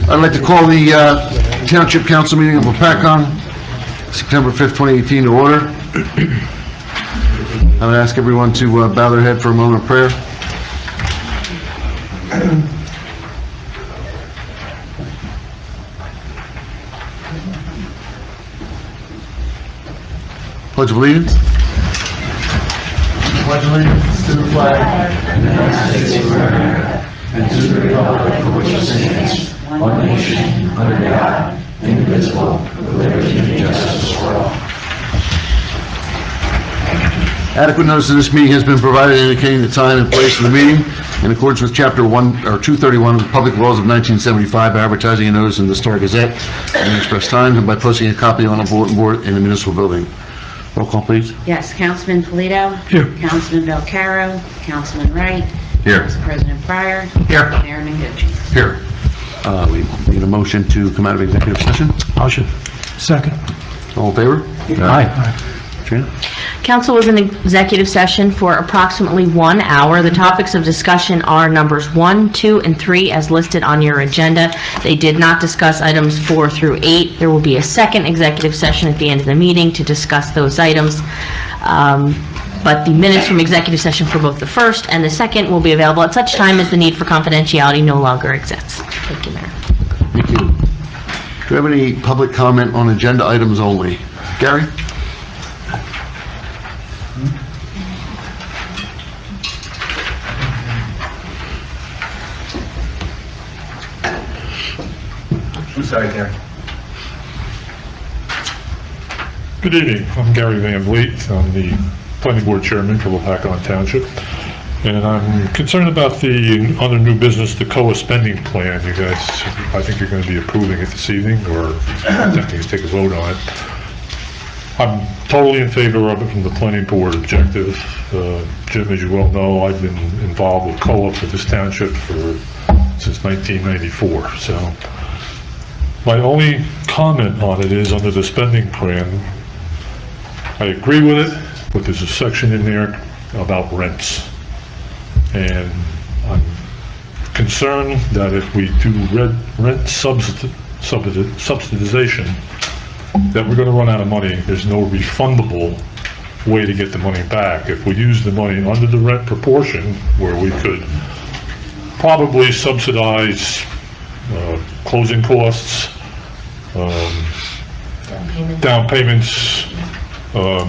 I'd like to call the Township Council meeting of Lopatcong, September 5th, 2018 to order. I would ask everyone to bow their head for a moment of prayer. Pledge of Allegiance. Pledge allegiance to the flag of the United States of America and to the republic for which it stands, one nation, under God, indivisible, with liberty and justice for all. Adequate notice of this meeting has been provided indicating the time and place of the meeting in accordance with Chapter 231 of the Public Laws of 1975, advertising a notice in the Star Gazette and express times, and by posting a copy on a bulletin board in the municipal building. Roll call, please. Yes, Councilman Polito. Here. Councilman Belcaro. Councilman Wright. Here. Council President Pryor. Here. Mayor Mengucci. Here. We need a motion to come out of executive session. Motion. Second. All in favor? Aye. Trina? Council was in executive session for approximately 1 hour. The topics of discussion are numbers 1, 2, and 3 as listed on your agenda. They did not discuss items 4 through 8. There will be a second executive session at the end of the meeting to discuss those items. But the minutes from executive session for both the first and the second will be available at such time as the need for confidentiality no longer exists. Thank you, Mayor. Thank you. Do we have any public comment on agenda items only? Gary? I'm sorry, Gary. Good evening. I'm Gary Van Vliet. I'm the Planning Board Chairman for Lopatcong Township. And I'm concerned about the other new business, the COA spending plan. You guys, I think you're going to be approving it this evening, or attempting to take a vote on it. I'm totally in favor of it from the Planning Board objective. Jim, as you well know, I've been involved with COA for this township since 1994. So my only comment on it is under the spending plan, I agree with it, but there's a section in there about rents. And I'm concerned that if we do rent subsidization, that we're going to run out of money. There's no refundable way to get the money back. If we use the money under the rent proportion, where we could probably subsidize closing costs, down payments, for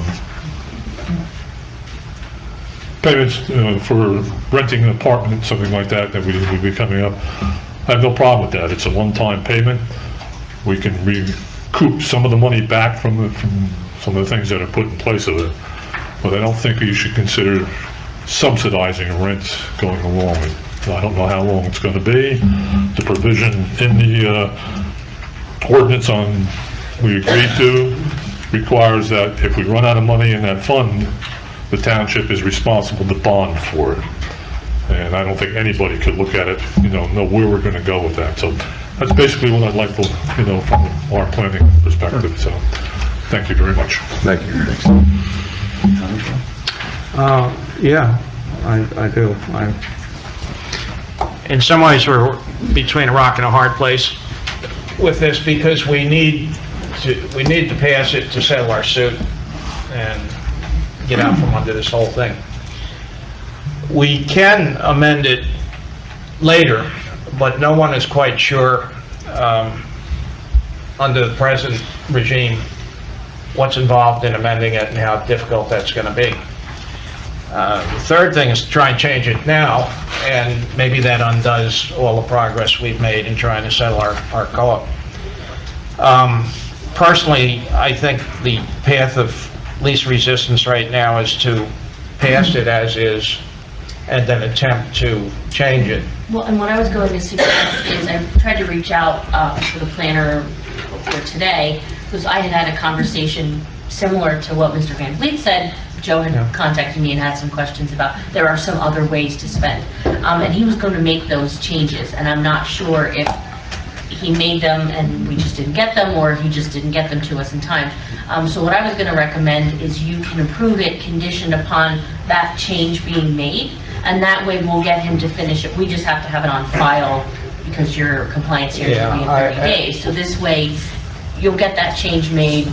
renting an apartment, something like that would be coming up. I have no problem with that. It's a one-time payment. We can recoup some of the money back from some of the things that are put in place of it. But I don't think you should consider subsidizing rent going along. I don't know how long it's going to be. The provision in the ordinance we agreed to requires that if we run out of money in that fund, the township is responsible to bond for it. And I don't think anybody could look at it, know where we're going to go with that. So that's basically what I'd like to, from our planning perspective. So thank you very much. Thank you. Yeah, I do. In some ways, we're between a rock and a hard place with this, because we need to pass it to settle our suit and get out from under this whole thing. We can amend it later, but no one is quite sure under the present regime what's involved in amending it and how difficult that's going to be. The third thing is to try and change it now, and maybe that undoes all the progress we've made in trying to settle our co-op. Personally, I think the path of least resistance right now is to pass it as is and then attempt to change it. Well, and what I was going to suggest is I tried to reach out to the planner for today, because I had had a conversation similar to what Mr. Van Vliet said. Joe had contacted me and had some questions about there are some other ways to spend. And he was going to make those changes, and I'm not sure if he made them and we just didn't get them, or he just didn't get them to us in time. So what I was going to recommend is you can approve it conditioned upon that change being made, and that way we'll get him to finish it. We just have to have it on file, because your compliance hearing will be in Yeah, 30 days. So this way, you'll get that change made.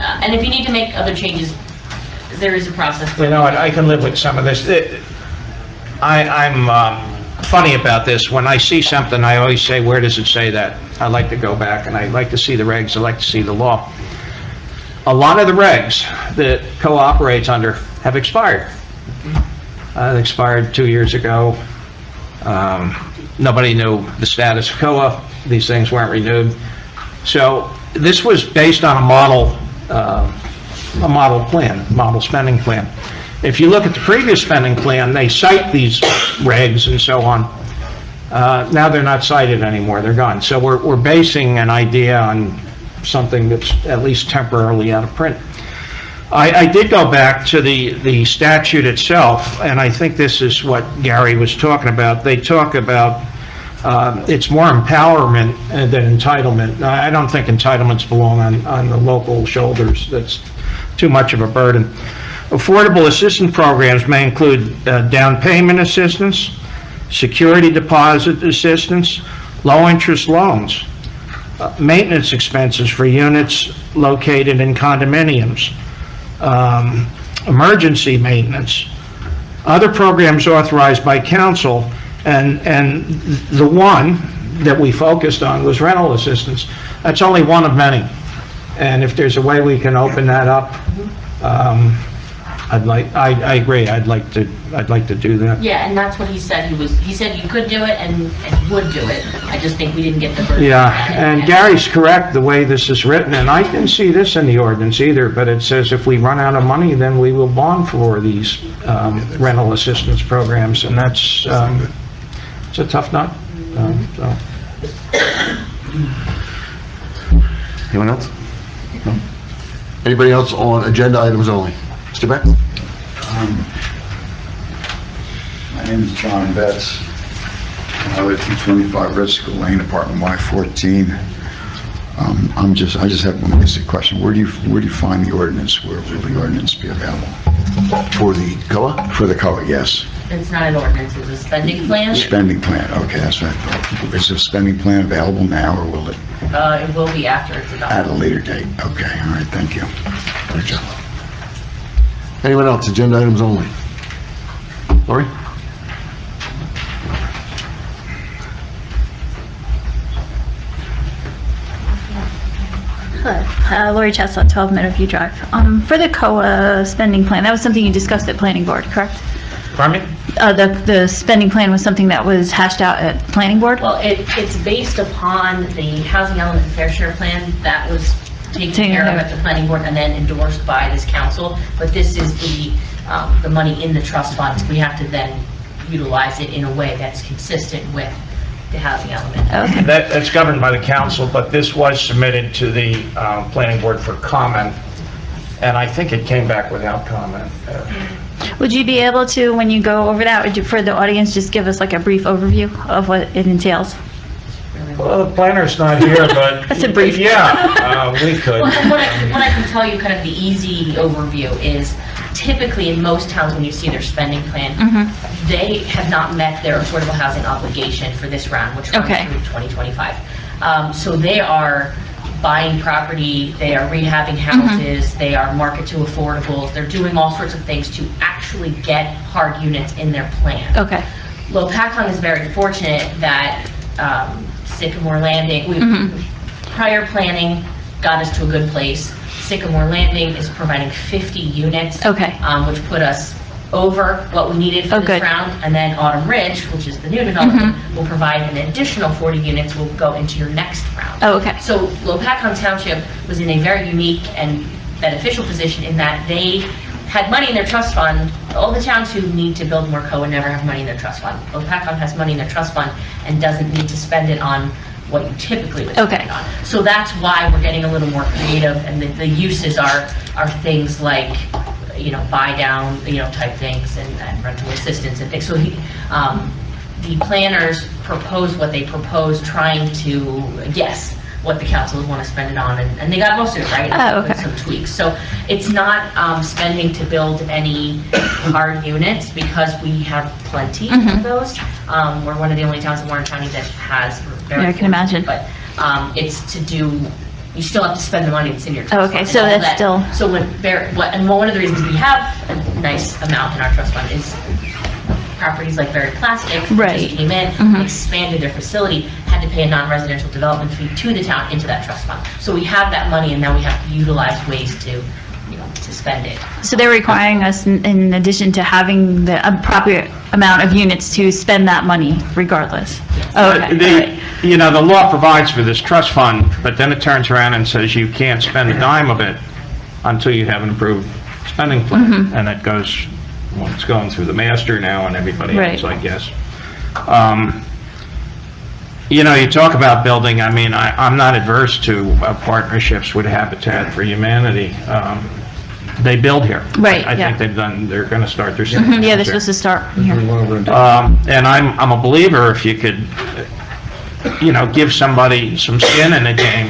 And if you need to make other changes, there is a process. You know what, I can live with some of this. I'm funny about this. When I see something, I always say, where does it say that? I like to go back, and I like to see the regs, I like to see the law. A lot of the regs that COA operates under have expired. They expired 2 years ago. Nobody knew the status of COA. These things weren't renewed. So this was based on a model spending plan. If you look at the previous spending plan, they cite these regs and so on. Now they're not cited anymore, they're gone. So we're basing an idea on something that's at least temporarily out of print. I did go back to the statute itself, and I think this is what Gary was talking about. They talk about it's more empowerment than entitlement. I don't think entitlements belong on the local shoulders. That's too much of a burden. Affordable assistance programs may include down payment assistance, security deposit assistance, low-interest loans, maintenance expenses for units located in condominiums, emergency maintenance, other programs authorized by council, and the one that we focused on was rental assistance. That's only one of many. And if there's a way we can open that up, I agree, I'd like to do that. Yeah, and that's what he said. He said you could do it and he would do it. I just think we didn't get the burden. Yeah, and Gary's correct, the way this is written, and I didn't see this in the ordinance either, but it says if we run out of money, then we will bond for these rental assistance programs, and that's, it's a tough nut. So. Anyone else? No? Anybody else on agenda items only? Mr. Beck? My name is John Betts. I live at 225 Red School Lane, apartment Y14. I just have one basic question. Where do you find the ordinance? Where will the ordinance be available? For the COA? For the COA, yes. It's not an ordinance, it's a spending plan. Spending plan, okay, that's what I thought. Is the spending plan available now, or will it It will be after it's at adopted. a later date? Okay, all right, thank you. Good job. Anyone else? Agenda items only. Lori? Hello, Lori Chestnut, 12 Meadowview Drive. For the COA spending plan, that was something you discussed at planning board, correct? Pardon me? The spending plan was something that was hashed out at planning board? Well, it's based upon the housing element and fair share plan that was taken care of at the planning board and then endorsed by this council. But this is the money in the trust funds. We have to then utilize it in a way that's consistent with the housing element. Okay. That's governed by the council, but this was submitted to the planning board for comment, and I think it came back without comment. Would you be able to, when you go over that, would you, for the audience, just give us like a brief overview of what it entails? Well, the planner's not here, but... That's a brief. Yeah, we could. Well, what I can tell you, kind of the easy overview is typically in most towns when you see their spending plan, they have not met their affordable housing obligation for this round, which runs through 2025. So they are buying property, they are rehabbing houses, they are market to affordables, they're doing all sorts of things to actually get hard units in their plan. Okay. Lopatcong is very fortunate that Sycamore Landing, prior planning got us to a good place. Sycamore Landing is providing 50 units, which put us over what we needed for this round, and then Autumn Ridge, which is the new development, will provide an additional 40 units will go into your next round. Oh, okay. So Lopatcong Township was in a very unique and beneficial position in that they had money in their trust fund. All the towns who need to build more COA never have money in their trust fund. Lopatcong has money in their trust fund and doesn't need to spend it on what you typically would spend it on. So that's why we're getting a little more creative, and the uses are things like, you know, buy down, you know, type things, and rental assistance and things. So the planners propose what they propose, trying to guess what the council would want to spend it on, and they got most of it, right? Oh, okay. With some tweaks. So it's not spending to build any hard units, because we have plenty of those. We're one of the only towns in Warren County that has. Yeah, I can imagine. But it's to do, you still have to spend the money that's in your trust Oh, okay, fund. so And all that's still- So and one of the reasons we have a nice amount in our trust fund is properties like Very Plastic, that Right. just came in, expanded their facility, had to pay a non-residential development fee to the town into that trust fund. So we have that money, and now we have to utilize ways to, to spend it. So they're requiring us, in addition to having the appropriate amount of units, to spend that money regardless? Oh, okay. All right. The law provides for this trust fund, but then it turns around and says you can't spend a dime of it until you have an approved spending plan. And it goes, well, it's going through the master now and everybody else, I guess. You talk about building, I mean, I'm not adverse to partnerships with Habitat for Humanity. They build here. Right, I think they're going to start their Yeah, they're here. supposed to start here. And I'm a believer, if you could, give somebody some skin in the game,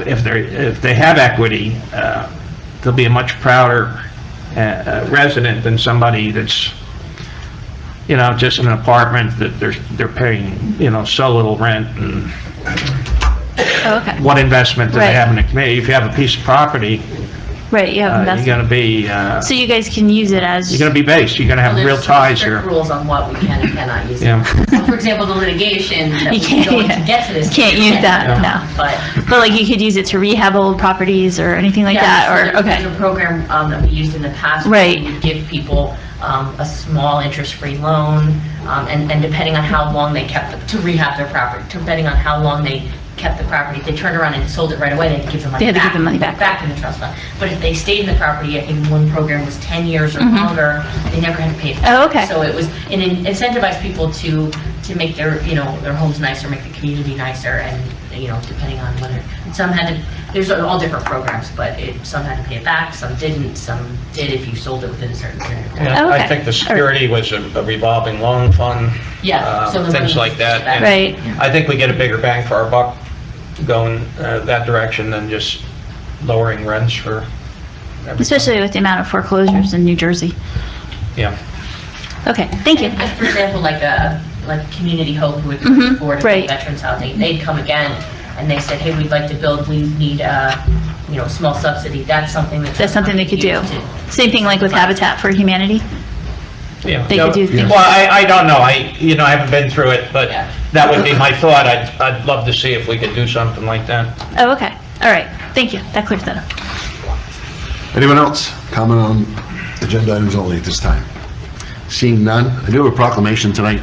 if they have equity, they'll be a much prouder resident than somebody that's, just in an apartment that they're paying, so little rent, and Oh, okay. what investment do they have in the community? If you have a piece of property, Right, you have you're investment. going to be, So you guys can use it as... you're going to be based. You're going to have Well, real there's ties strict here. rules on what we can and cannot use. Yeah. So, for example, the litigation that You we can't- go to get to this. Can't use that, Yeah. no. But But like you could use it to rehab old properties or anything like that, so or, there's okay. a program that we used in the past. Right. Where we would give people a small interest-free loan, and depending on how long they kept, to rehab their property, depending on how long they kept the property, if they turned around and sold it right away, they'd give them money They had back. to give them money back. Back in the trust fund. But if they stayed in the property, I think one program was 10 years or longer, they never had to pay it back. Oh, okay. So it was, and it incentivized people to make their, their homes nicer, make the community nicer, and, depending on whether, some had to, there's all different programs, but some had to pay it back, some didn't, some did if you sold it within a certain period of time. Yeah, Oh, okay. I think the security was a revolving loan fund. Yeah, so the Things money like that. back. And Right. I think we get a bigger bang for our buck going that direction than just lowering rents for everything. Especially with the amount of foreclosures in New Jersey. Yeah. Okay, thank you. And for example, like Community Hope, who would Mhm, board of right. Veterans Housing, they'd come again, and they said, hey, we'd like to build, we need a small subsidy. That's something that. That's something they could do. Same thing like with Habitat for Humanity. Yeah. They could do things. Well, I don't know. I haven't been through it, but Yeah. that would be my thought. I'd love to see if we could do something like that. Oh, okay. All right. Thank you. That clears that up. Anyone else comment on agenda items only at this time? Seeing none, I do have a proclamation tonight.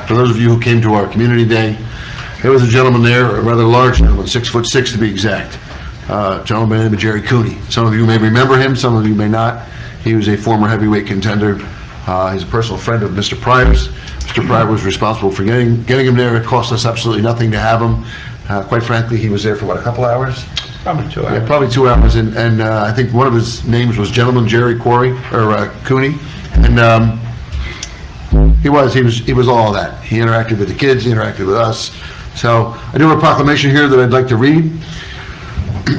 For those of you who came to our community day, there was a gentleman there, a rather large gentleman, 6'6" to be exact, gentleman by the name of Jerry Cooney. Some of you may remember him, some of you may not. He was a former heavyweight contender. He's a personal friend of Mr. Pryor's. Mr. Pryor was responsible for getting him there. It cost us absolutely nothing to have him. Quite frankly, he was there for, what, a couple hours? Probably 2 hours. Yeah, probably 2 hours, and I think one of his names was Gentleman Jerry Cooney, and he was all of that. He interacted with the kids, he interacted with us. So I do have a proclamation here that I'd like to read.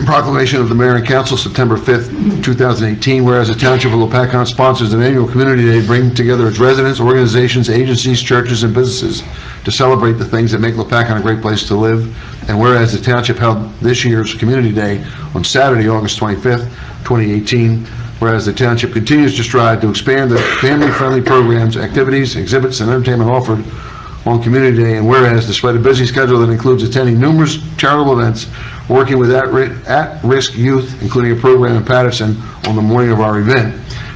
Proclamation of the Mayor and Council, September 5th, 2018, whereas the Township of Lopatcong sponsors an annual community day, bringing together its residents, organizations, agencies, churches, and businesses to celebrate the things that make Lopatcong a great place to live. And whereas the Township held this year's Community Day on Saturday, August 25th, 2018, whereas the Township continues to strive to expand the family-friendly programs, activities, exhibits, and entertainment offered on Community Day, and whereas despite a busy schedule that includes attending numerous charitable events, working with at-risk youth, including a program in Patterson on the morning of our event,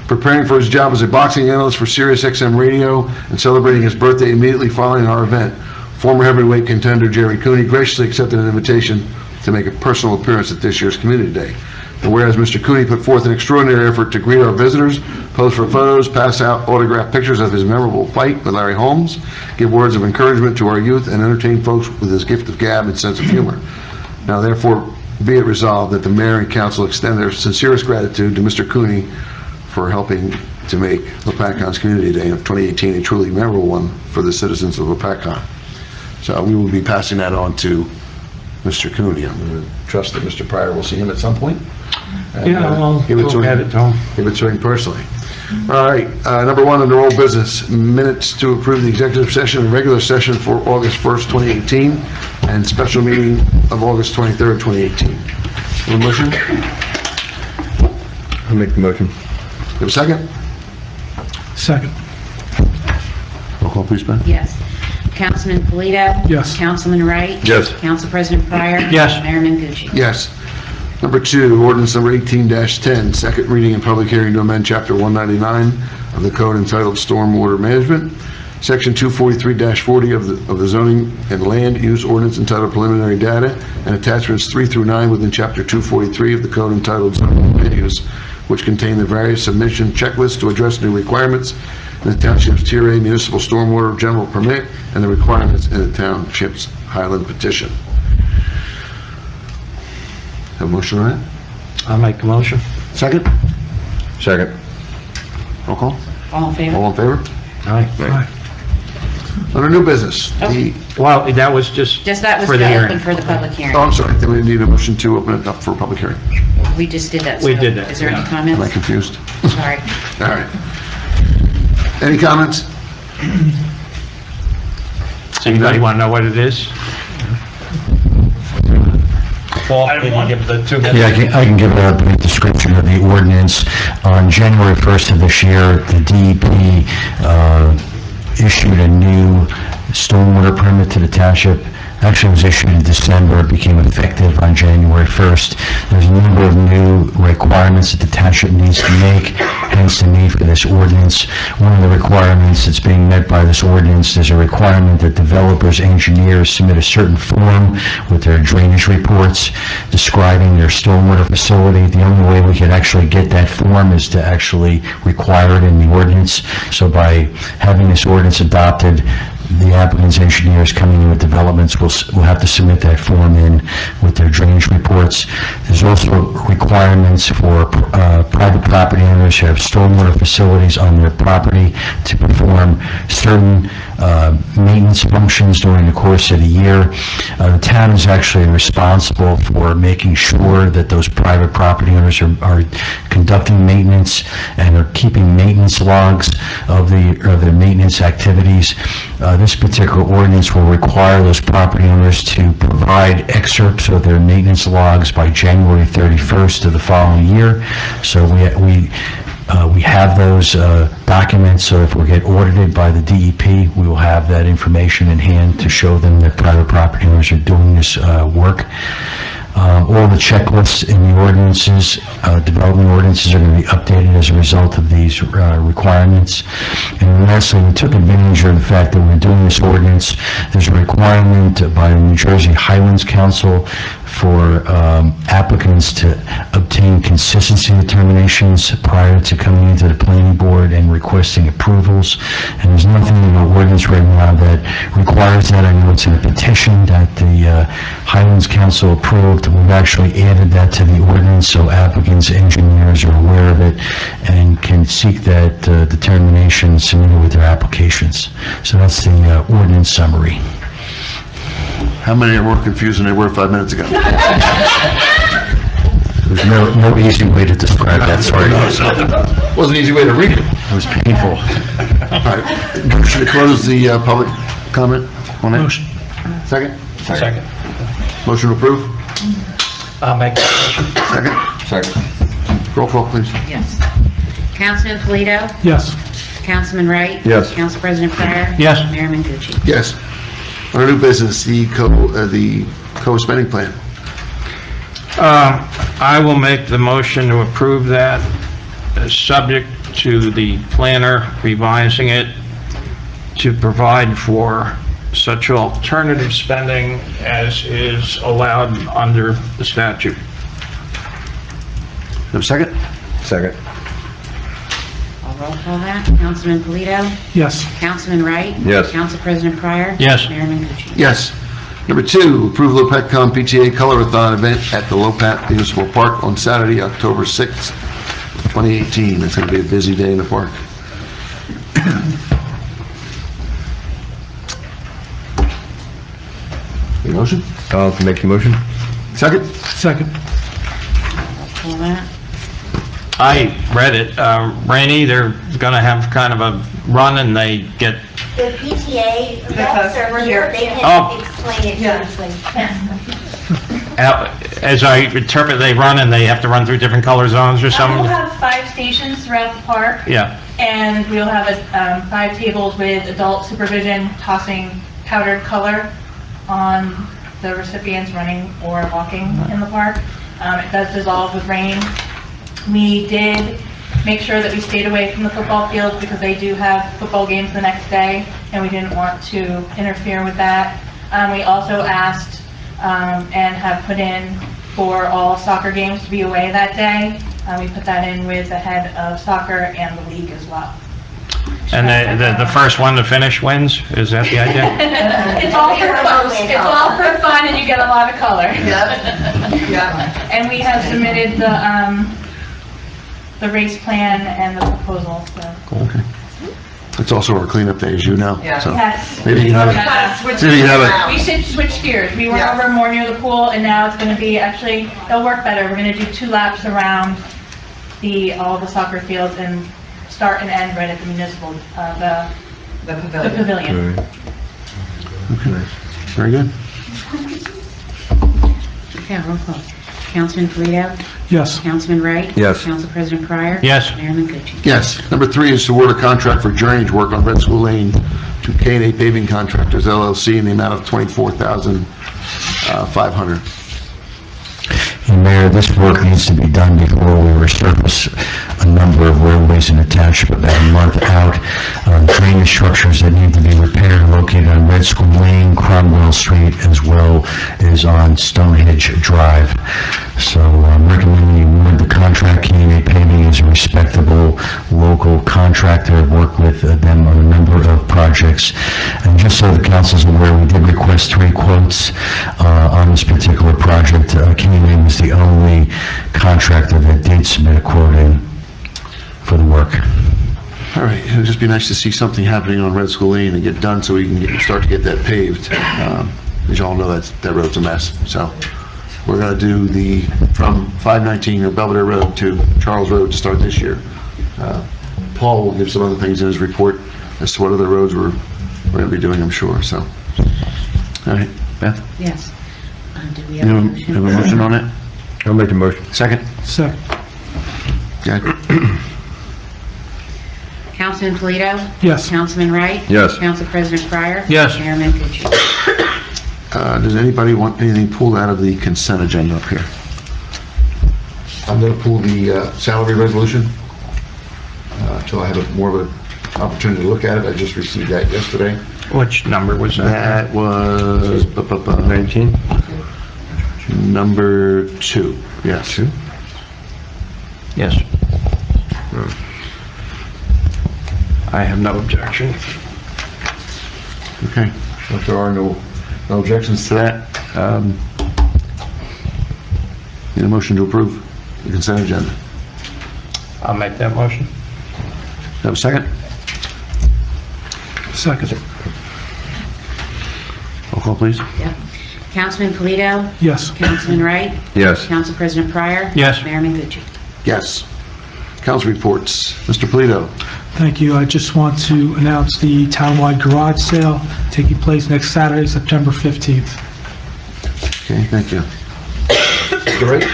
preparing for his job as a boxing analyst for Sirius XM Radio, and celebrating his birthday immediately following our event, former heavyweight contender Jerry Cooney graciously accepted an invitation to make a personal appearance at this year's Community Day. And whereas Mr. Cooney put forth an extraordinary effort to greet our visitors, pose for photos, pass out autographed pictures of his memorable fight with Larry Holmes, give words of encouragement to our youth, and entertain folks with his gift of gab and sense of humor. Now therefore be it resolved that the Mayor and Council extend their sincerest gratitude to Mr. Cooney for helping to make Lopatcong's Community Day of 2018 a truly memorable one for the citizens of Lopatcong. So we will be passing that on to Mr. Cooney. I'm going to trust that Mr. Pryor will see him at some point. And, Yeah, well, give it to we'll him. get it to him. Give it to him personally. All right, number one under old business, minutes to approve the executive session and regular session for August 1st, 2018, and special meeting of August 23rd, 2018. Have a motion? I'll make the motion. Have a second? Second. Roll call, please, Ben. Yes. Councilman Polito? Yes. Councilman Wright? Yes. Council President Pryor? Yes. Mayor Mengucci? Yes. Number two, ordinance number 18-10, second reading and public hearing to amend Chapter 199 of the Code entitled Stormwater Management, Section 243-40 of the Zoning and Land Use Ordinance entitled Preliminary Data, and attachments 3 through 9 within Chapter 243 of the Code entitled Zoning and Land Use, which contain the various submission checklists to address new requirements in the Township's Tier A Municipal Stormwater General Permit and the requirements in the Township's Highland Petition. Have a motion on that? I'll make the motion. Second? Second. Roll call? All in favor? All in favor? Aye. Under new business, the, Well, that was just Just that was for the to open hearing. for the public hearing. oh, I'm sorry, then we need a motion to open it up for a public hearing. We just did that. We so did that, Is there any yeah. Am I comments? confused? Sorry. All right. Any comments? Does anybody want to know what it is? Paul, can you give the 2 minutes? Yeah, I can give a brief description of the ordinance. On January 1st of this year, the DEP issued a new stormwater permit to the township. Actually, it was issued in December, it became effective on January 1st. There's a number of new requirements that the township needs to make, hence the need for this ordinance. One of the requirements that's being met by this ordinance, there's a requirement that developers, engineers submit a certain form with their drainage reports describing their stormwater facility. The only way we could actually get that form is to actually require it in the ordinance. So by having this ordinance adopted, the applicant's engineers coming in with developments will have to submit that form in with their drainage reports. There's also requirements for private property owners who have stormwater facilities on their property to perform certain maintenance functions during the course of the year. The town is actually responsible for making sure that those private property owners are conducting maintenance and are keeping maintenance logs of their maintenance activities. This particular ordinance will require those property owners to provide excerpts of their maintenance logs by January 31st of the following year. So we have those documents, so if we get audited by the DEP, we will have that information in hand to show them that private property owners are doing this work. All the checklists in the ordinances, development ordinances, are going to be updated as a result of these requirements. And lastly, we took advantage of the fact that we're doing this ordinance. There's a requirement by the New Jersey Highlands Council for applicants to obtain consistency determinations prior to coming into the planning board and requesting approvals. And there's nothing in the ordinance right now that requires that. I know it's in a petition that the Highlands Council approved. We've actually added that to the ordinance so applicants, engineers are aware of it and can seek that determination submitted with their applications. So that's the ordinance summary. How many are more confused than they were 5 minutes ago? There's no easy way to describe that, sorry. Wasn't an easy way to read it. It was painful. All right, motion to close the public comment on that? Motion. Second? Second. Motion to approve? I'll make the motion. Second? Second. Roll call, please. Yes. Councilman Polito? Yes. Councilman Wright? Yes. Council President Pryor? Yes. Mayor Mengucci? Yes. Under new business, the co-spending plan. I will make the motion to approve that, subject to the planner revising it to provide for such alternative spending as is allowed under the statute. Have a second? Second. I'll roll call that. Councilman Polito? Yes. Councilman Wright? Yes. Council President Pryor? Yes. Mayor Mengucci? Yes. Number two, approve LopatCong PTA Color-a-thon event at the Lopat Municipal Park on Saturday, October 6th, 2018. It's going to be a busy day in the park. Any motion? motion? I'll make the motion. Second? Second. Call that. I read it. Rainey, they're going to have kind of a run and they get, The PTA reps are here, they Oh. can explain it nicely. as I interpret, they run and they have to run through different color zones or We'll something? have 5 stations throughout the park, Yeah. and we'll have 5 tables with adult supervision tossing powdered color on the recipients running or walking in the park. It does dissolve with rain. We did make sure that we stayed away from the football fields because they do have football games the next day, and we didn't want to interfere with that. We also asked and have put in for all soccer games to be away that day. We put that in with the head of soccer and the league as well. And the first one to finish wins? Is that the idea? It's all for fun. It's all for fun, and you get a lot of color. Yeah. And we have submitted the race plan and the proposal, so. Okay. It's also our cleanup day, as you know. Yeah. So Yes. maybe you can have maybe you can have We should switch gears. We were Yeah. over more near the pool, and now it's gonna be, actually, it'll work better. We're gonna do 2 laps around all the soccer fields and start and end right at the municipal, the The pavilion. Very good. Okay, roll call. Councilman Polito? Yes. Councilman Wright? Yes. Council President Pryor? Yes. Mayor Mancucci? Yes. Number 3 is to award a contract for drainage work on Red School Lane to K&A Paving Contractors LLC in the amount of $24,500. And Mayor, this work needs to be done before we resurface a number of roadways in the township about a month out. Drainage structures that need to be repaired located on Red School Lane, Cromwell Street, as well as on Stonehenge Drive. So I'm recommending you award the contract. K&A Paving is a respectable local contractor. I've worked with them on a number of projects. And just so the council's aware, we did request 3 quotes on this particular project. K&A was the only contractor that did submit a quote in for the work. All right, it'd just be nice to see something happening on Red School Lane and get done so we can start to get that paved. As y'all know, that road's a mess, so we're gonna do from 519 or Belvedere Road to Charles Road to start this year. Paul will give some other things in his report as to what other roads we're gonna be doing, I'm sure, so. All right, Beth? Yes. Do we You have a have motion? a motion on it? I'll make the motion. Second? Second. Okay. Councilman Polito? Yes. Councilman Wright? Yes. Council President Pryor? Yes. Mayor Mancucci? Does anybody want anything pulled out of the consent agenda up here? I'm going to pull the salary resolution until I have more of an opportunity to look at it. I just received that yesterday. Which number was that? That was 19? number 2. Yes. Yes. I have no objection. Okay. If there are no objections to that, need a motion to approve the consent agenda. I'll make that motion. Have a second? Second. Roll call, please. Yep. Councilman Polito? Yes. Councilman Wright? Yes. Council President Pryor? Yes. Mayor Mancucci? Yes. Council reports. Mr. Polito. Thank you. I just want to announce the townwide garage sale taking place next Saturday, September 15th. Okay, thank you. Mr. Wright?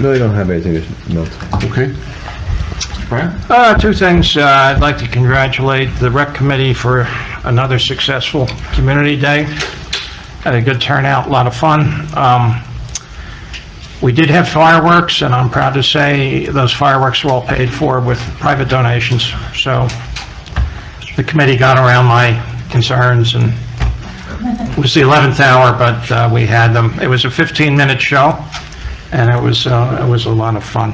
Really don't have anything to note. Okay. Mr. Pryor? 2 things. I'd like to congratulate the rec committee for another successful community day. Had a good turnout, a lot of fun. We did have fireworks, and I'm proud to say those fireworks were all paid for with private donations. So the committee got around my concerns, and it was the 11th hour, but we had them. It was a 15-minute show, and it was a lot of fun.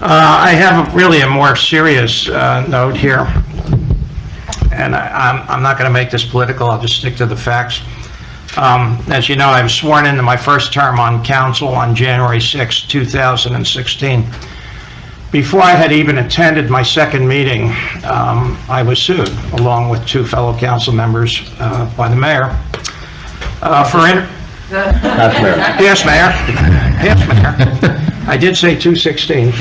I have really a more serious note here, and I'm not going to make this political. I'll just stick to the facts. As you know, I was sworn into my first term on council on January 6, 2016. Before I had even attended my second meeting, I was sued, along with two fellow council members, by the mayor, Past mayor. Yes, Mayor. Yes, Mayor. I did say 216.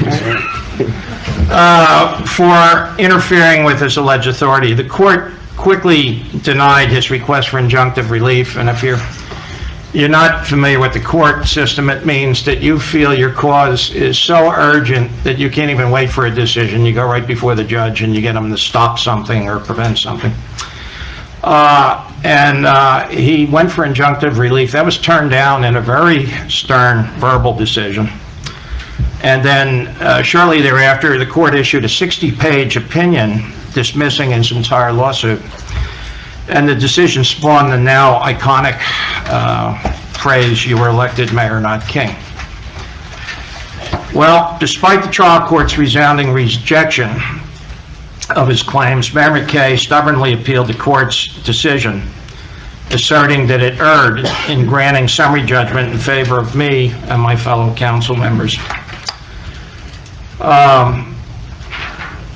For interfering with his alleged authority. The court quickly denied his request for injunctive relief, and if you're not familiar with the court system, it means that you feel your cause is so urgent that you can't even wait for a decision. You go right before the judge and you get him to stop something or prevent something. He went for injunctive relief. That was turned down in a very stern verbal decision. And then shortly thereafter, the court issued a 60-page opinion dismissing his entire lawsuit. And the decision spawned the now iconic phrase, "You were elected mayor, not king." Well, despite the trial court's resounding rejection of his claims, Mayor McKay stubbornly appealed the court's decision, asserting that it erred in granting summary judgment in favor of me and my fellow council members.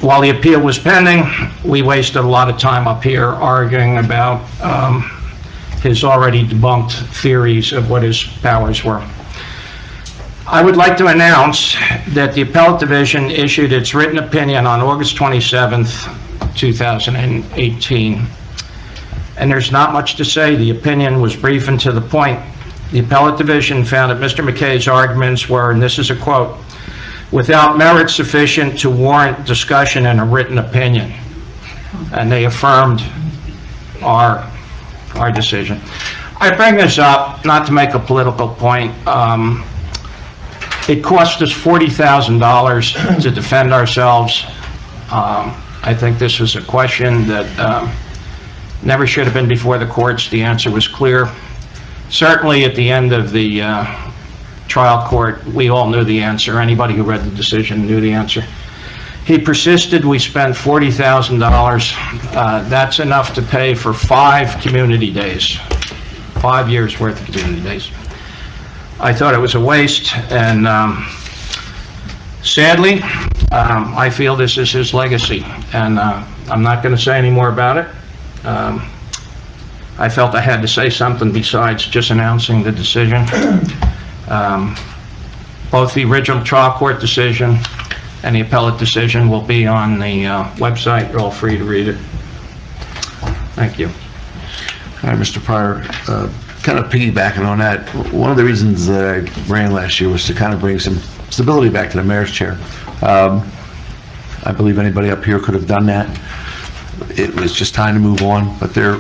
While the appeal was pending, we wasted a lot of time up here arguing about his already debunked theories of what his powers were. I would like to announce that the Appellate Division issued its written opinion on August 27th, 2018. And there's not much to say. The opinion was brief and to the point. The Appellate Division found that Mr. McKay's arguments were, and this is a quote, "without merit sufficient to warrant discussion in a written opinion." And they affirmed our decision. I bring this up not to make a political point. It cost us $40,000 to defend ourselves. I think this was a question that never should have been before the courts. The answer was clear. Certainly at the end of the trial court, we all knew the answer. Anybody who read the decision knew the answer. He persisted. We spent $40,000. That's enough to pay for 5 community days, 5 years worth of community days. I thought it was a waste, and sadly, I feel this is his legacy, and I'm not going to say any more about it. I felt I had to say something besides just announcing the decision. Both the original trial court decision and the appellate decision will be on the website. You're all free to read it. Thank you. All right, Mr. Pryor, kind of piggybacking on that, one of the reasons that I ran last year was to kind of bring some stability back to the mayor's chair. I believe anybody up here could have done that. It was just time to move on, but there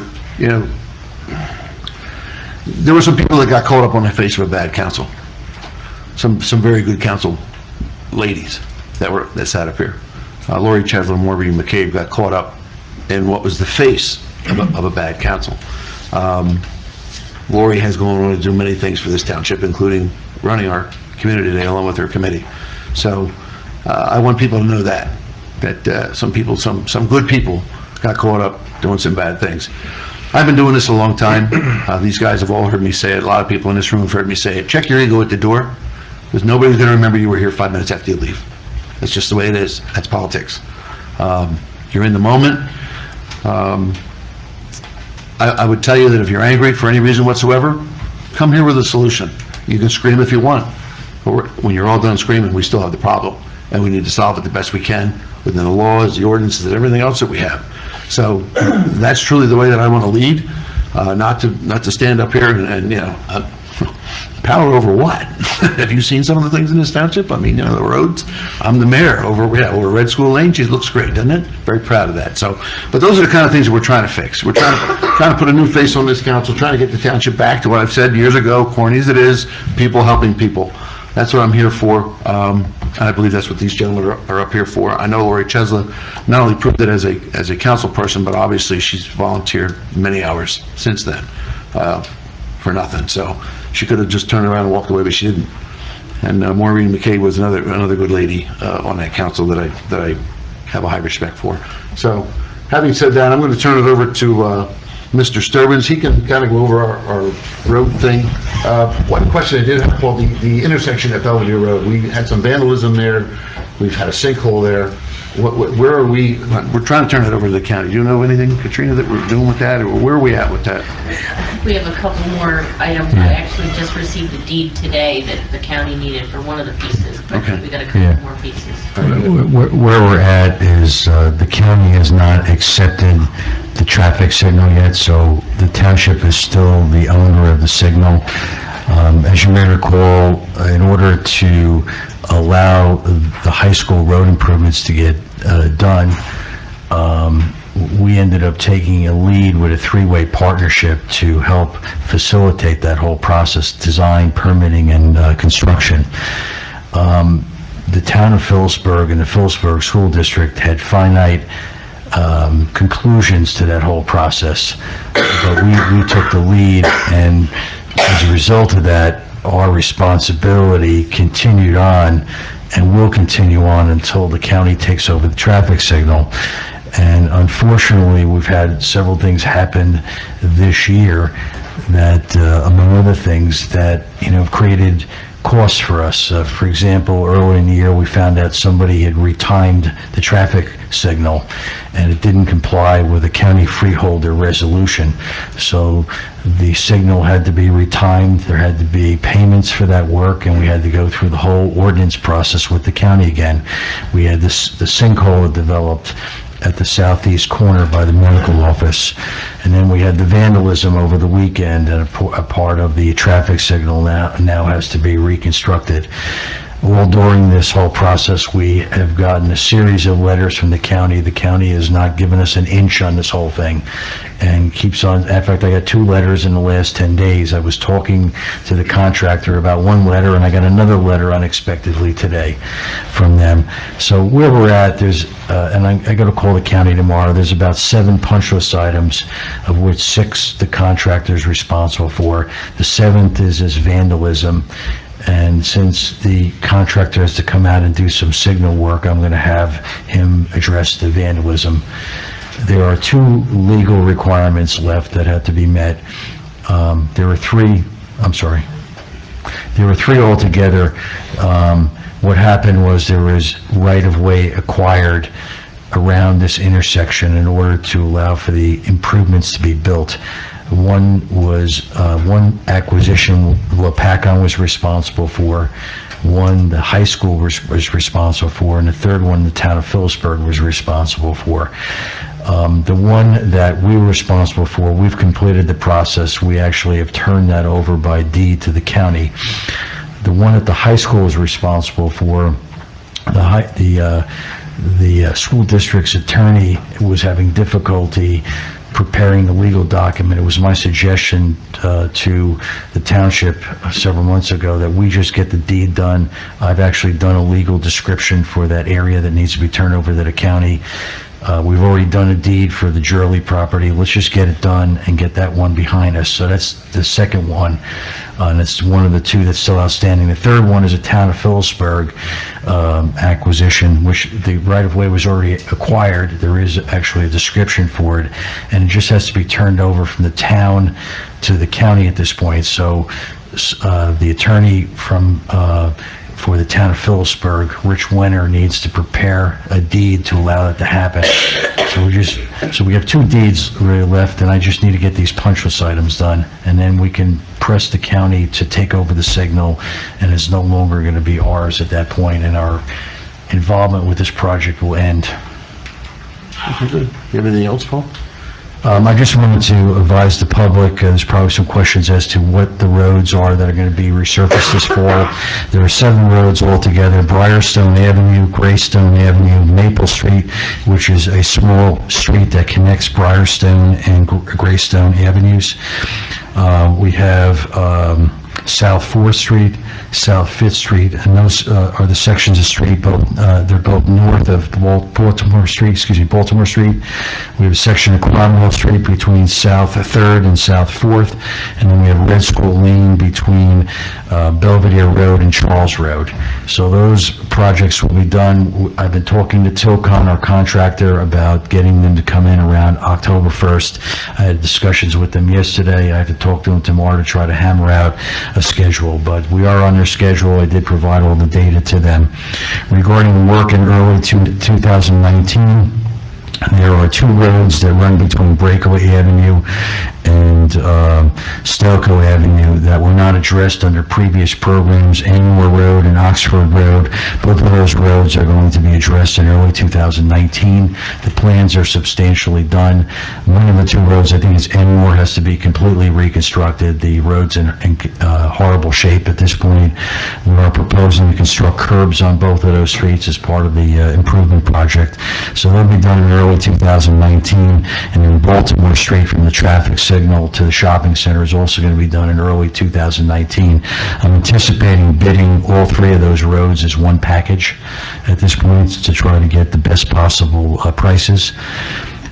were some people that got caught up on the face of a bad council. Some very good council ladies that sat up here. Lori Chesler and Maureen McCabe got caught up in what was the face of a bad council. Lori has gone on to do many things for this township, including running our community day along with her committee. So I want people to know that some people, some good people got caught up doing some bad things. I've been doing this a long time. These guys have all heard me say it. A lot of people in this room have heard me say it. Check your ego at the door, because nobody's going to remember you were here 5 minutes after you leave. That's just the way it is. That's politics. You're in the moment. I would tell you that if you're angry for any reason whatsoever, come here with a solution. You can scream if you want, but when you're all done screaming, we still have the problem, and we need to solve it the best we can within the laws, the ordinances, and everything else that we have. So that's truly the way that I want to lead, not to stand up here and power over what? Have you seen some of the things in this township? I mean, the roads. I'm the mayor over Red School Lane. Geez, looks great, doesn't it? Very proud of that. So, but those are the kind of things that we're trying to fix. We're trying to put a new face on this council, trying to get the township back to what I've said years ago, corny as it is, people helping people. That's what I'm here for, and I believe that's what these gentlemen are up here for. I know Lori Chesler not only proved it as a council person, but obviously she's volunteered many hours since then for nothing. So she could have just turned around and walked away, but she didn't. And Maureen McCabe was another good lady on that council that I have a high respect for. So having said that, I'm going to turn it over to Mr. Sturbins. He can kind of go over our road thing. One question I did have, Paul, the intersection at Belvedere Road, we had some vandalism there we've had a sinkhole there. Where are we, we're trying to turn it over to the county. Do you know anything, Katrina, that we're doing with that, or where are we at with that? We have a couple more items. I actually just received a deed today that the county needed for one of the pieces, but Okay. we got a couple Yeah. more pieces. Where we're at is the county has not accepted the traffic signal yet, so the township is still the owner of the signal. As you may recall, in order to allow the high school road improvements to get done, we ended up taking a lead with a three-way partnership to help facilitate that whole process, design, permitting, and construction. The town of Phillipsburg and the Phillipsburg School District had finite conclusions to that whole process, but we took the lead, and as a result of that, our responsibility continued on and will continue on until the county takes over the traffic signal. And unfortunately, we've had several things happen this year that, among other things, that, created costs for us. For example, earlier in the year, we found out somebody had retimed the traffic signal, and it didn't comply with the county freeholder resolution. So the signal had to be retimed, there had to be payments for that work, and we had to go through the whole ordinance process with the county again. We had the sinkhole developed at the southeast corner by the medical office. And then we had the vandalism over the weekend, and a part of the traffic signal now has to be reconstructed. Well, during this whole process, we have gotten a series of letters from the county. The county has not given us an inch on this whole thing and keeps on. In fact, I got 2 letters in the last 10 days. I was talking to the contractor about one letter, and I got another letter unexpectedly today from them. So where we're at, there's, and I got to call the county tomorrow, there's about 7 punch list items, of which 6 the contractor is responsible for. The 7th is vandalism. And since the contractor has to come out and do some signal work, I'm going to have him address the vandalism. There are 2 legal requirements left that have to be met. There were 3 altogether. What happened was there was right-of-way acquired around this intersection in order to allow for the improvements to be built. One acquisition Lopatcong was responsible for, one the high school was responsible for, and the third one the town of Phillipsburg was responsible for. The one that we were responsible for, we've completed the process. We actually have turned that over by deed to the county. The one that the high school is responsible for, the school district's attorney was having difficulty preparing the legal document. It was my suggestion to the township several months ago that we just get the deed done. I've actually done a legal description for that area that needs to be turned over to the county. We've already done a deed for the Jurley property. Let's just get it done and get that one behind us. So that's the second one, and it's one of the 2 that's still outstanding. The third one is a town of Phillipsburg acquisition, which the right-of-way was already acquired. There is actually a description for it, and it just has to be turned over from the town to the county at this point. So the attorney for the town of Phillipsburg, Rich Wenner, needs to prepare a deed to allow that to happen. So we have 2 deeds really left, and I just need to get these punch list items done, and then we can press the county to take over the signal, and it's no longer going to be ours at that point, and our involvement with this project will end. Okay, good. You have anything else, Paul? I just wanted to advise the public, there's probably some questions as to what the roads are that are going to be resurfaced this fall. There are 7 roads altogether: Briarstone Avenue, Greystone Avenue, Maple Street, which is a small street that connects Briarstone and Greystone Avenues. We have South 4th Street, South 5th Street, and those are the sections of street, they're both north of Baltimore Street. We have a section of Cromwell Street between South 3rd and South 4th, and then we have Red School Lane between Belvedere Road and Charles Road. So those projects will be done. I've been talking to Tilcon, our contractor, about getting them to come in around October 1st. I had discussions with them yesterday. I have to talk to them tomorrow to try to hammer out a schedule, but we are on their schedule. I did provide all the data to them. Regarding the work in early 2019, there are two roads that run between Breakaway Avenue and Stelco Avenue that were not addressed under previous programs, Anmore Road and Oxford Road. Both of those roads are going to be addressed in early 2019. The plans are substantially done. One of the two roads, I think it's Anmore, has to be completely reconstructed. The road's in horrible shape at this point. We are proposing to construct curbs on both of those streets as part of the improvement project. So they'll be done in early 2019, and then Baltimore Street from the traffic signal to the shopping center is also going to be done in early 2019. I'm anticipating bidding all three of those roads as one package at this point to try to get the best possible prices.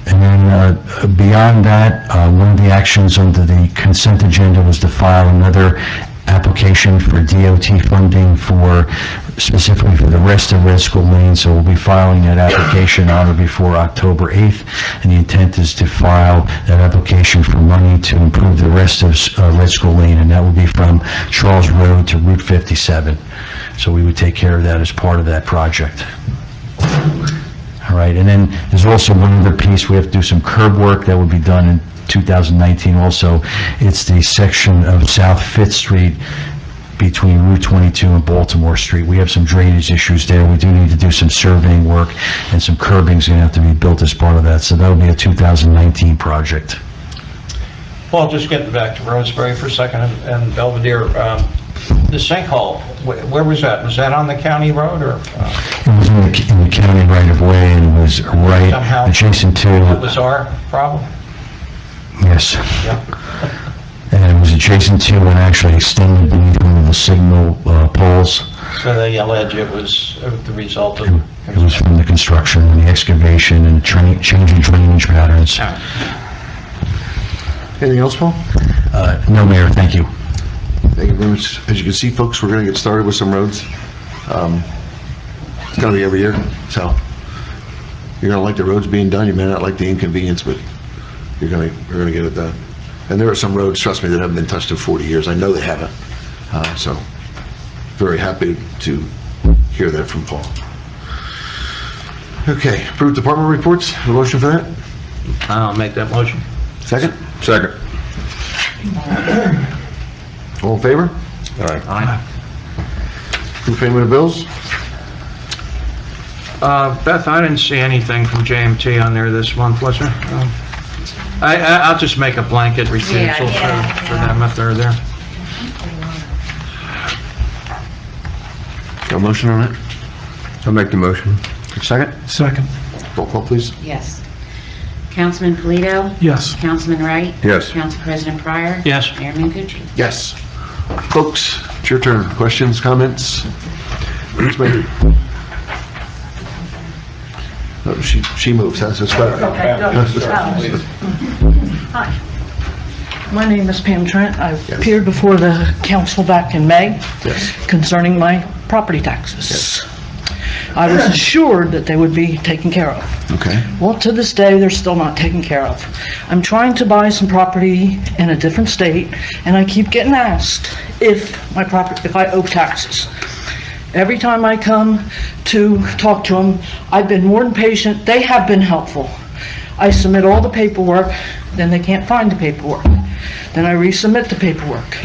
And then beyond that, one of the actions under the consent agenda was to file another application for DOT funding specifically for the rest of Red School Lane, so we'll be filing that application on or before October 8th, and the intent is to file that application for money to improve the rest of Red School Lane, and that will be from Charles Road to Route 57. So we would take care of that as part of that project. All right, and then there's also one other piece. We have to do some curb work that will be done in 2019 also. It's the section of South 5th Street between Route 22 and Baltimore Street. We have some drainage issues there. We do need to do some surveying work, and some curbing is going to have to be built as part of that. So that'll be a 2019 project. Well, just getting back to Roseberry for a second and Belvedere, the sinkhole, where was that? Was that on the county road or? It was in the county right of way, and it was right adjacent to. That was our problem? Yes. Yeah. And it was adjacent to and actually extended beneath one of the signal poles. So they allege it was the result of... It was from the construction and the excavation and changing drainage patterns. Anything else, Paul? No, Mayor, thank you. Thank you very much. As you can see, folks, we're going to get started with some roads. It's going to be every year, so you're going to like the roads being done. You may not like the inconvenience, but we're going to get it done. And there are some roads, trust me, that haven't been touched in 40 years. I know they haven't. So very happy to hear that from Paul. Okay, approved department reports. A motion for that? I'll make that motion. Second? Second. All in favor? All right. Aye. Approve payment of bills? Beth, I didn't see anything from JMT on there this month, was there? I'll just make a blanket refusal for them if they're there. Got a motion on it? I'll make the motion. Second? Second. Roll call, please. Yes. Councilman Polito? Yes. Councilman Wright? Yes. Council President Pryor? Yes. Mayor Mangucci? Yes. Folks, it's your turn. Questions, comments? Ms. Mayor? Oh, she moves, that's better. Hi. My name is Pam Trent. I Yes. appeared before the council back in May Yes. concerning my property taxes. I was assured that they would be taken care of. Okay. Well, to this day, they're still not taken care of. I'm trying to buy some property in a different state, and I keep getting asked if I owe taxes. Every time I come to talk to them, I've been more than patient. They have been helpful. I submit all the paperwork, then they can't find the paperwork. Then I resubmit the paperwork.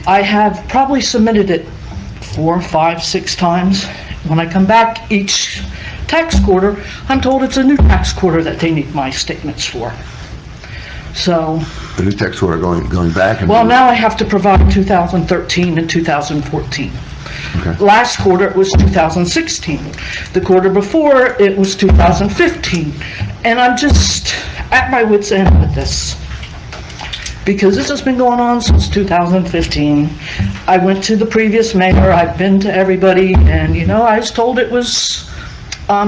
I have probably submitted it 4, 5, 6 times. When I come back each tax quarter, I'm told it's a new tax quarter that they need my statements for. So, The new tax order going back? And well, now I have to provide 2013 and 2014. Okay. Last quarter, it was 2016. The quarter before, it was 2015. And I'm just at my wit's end with this. Because this has been going on since 2015. I went to the previous mayor, I've been to everybody, and I was told it was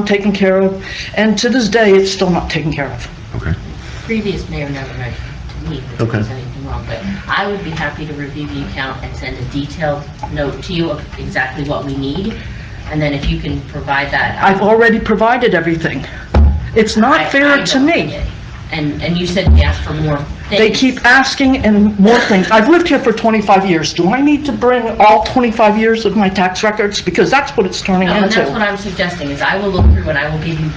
taken care of. And to this day, it's still not taken care of. Okay. Previous mayor never mentioned to me that there was anything wrong, but I would be happy to review the account and send a detailed note to you of exactly what we need, and then if you can provide that. I've already provided everything. It's not fair to me. And you said they asked for more things. They keep asking and more things. I've lived here for 25 years. Do I need to bring all 25 years of my tax records? Because that's what it's turning No, and that's what into. I'm suggesting, is I will look through and I will give you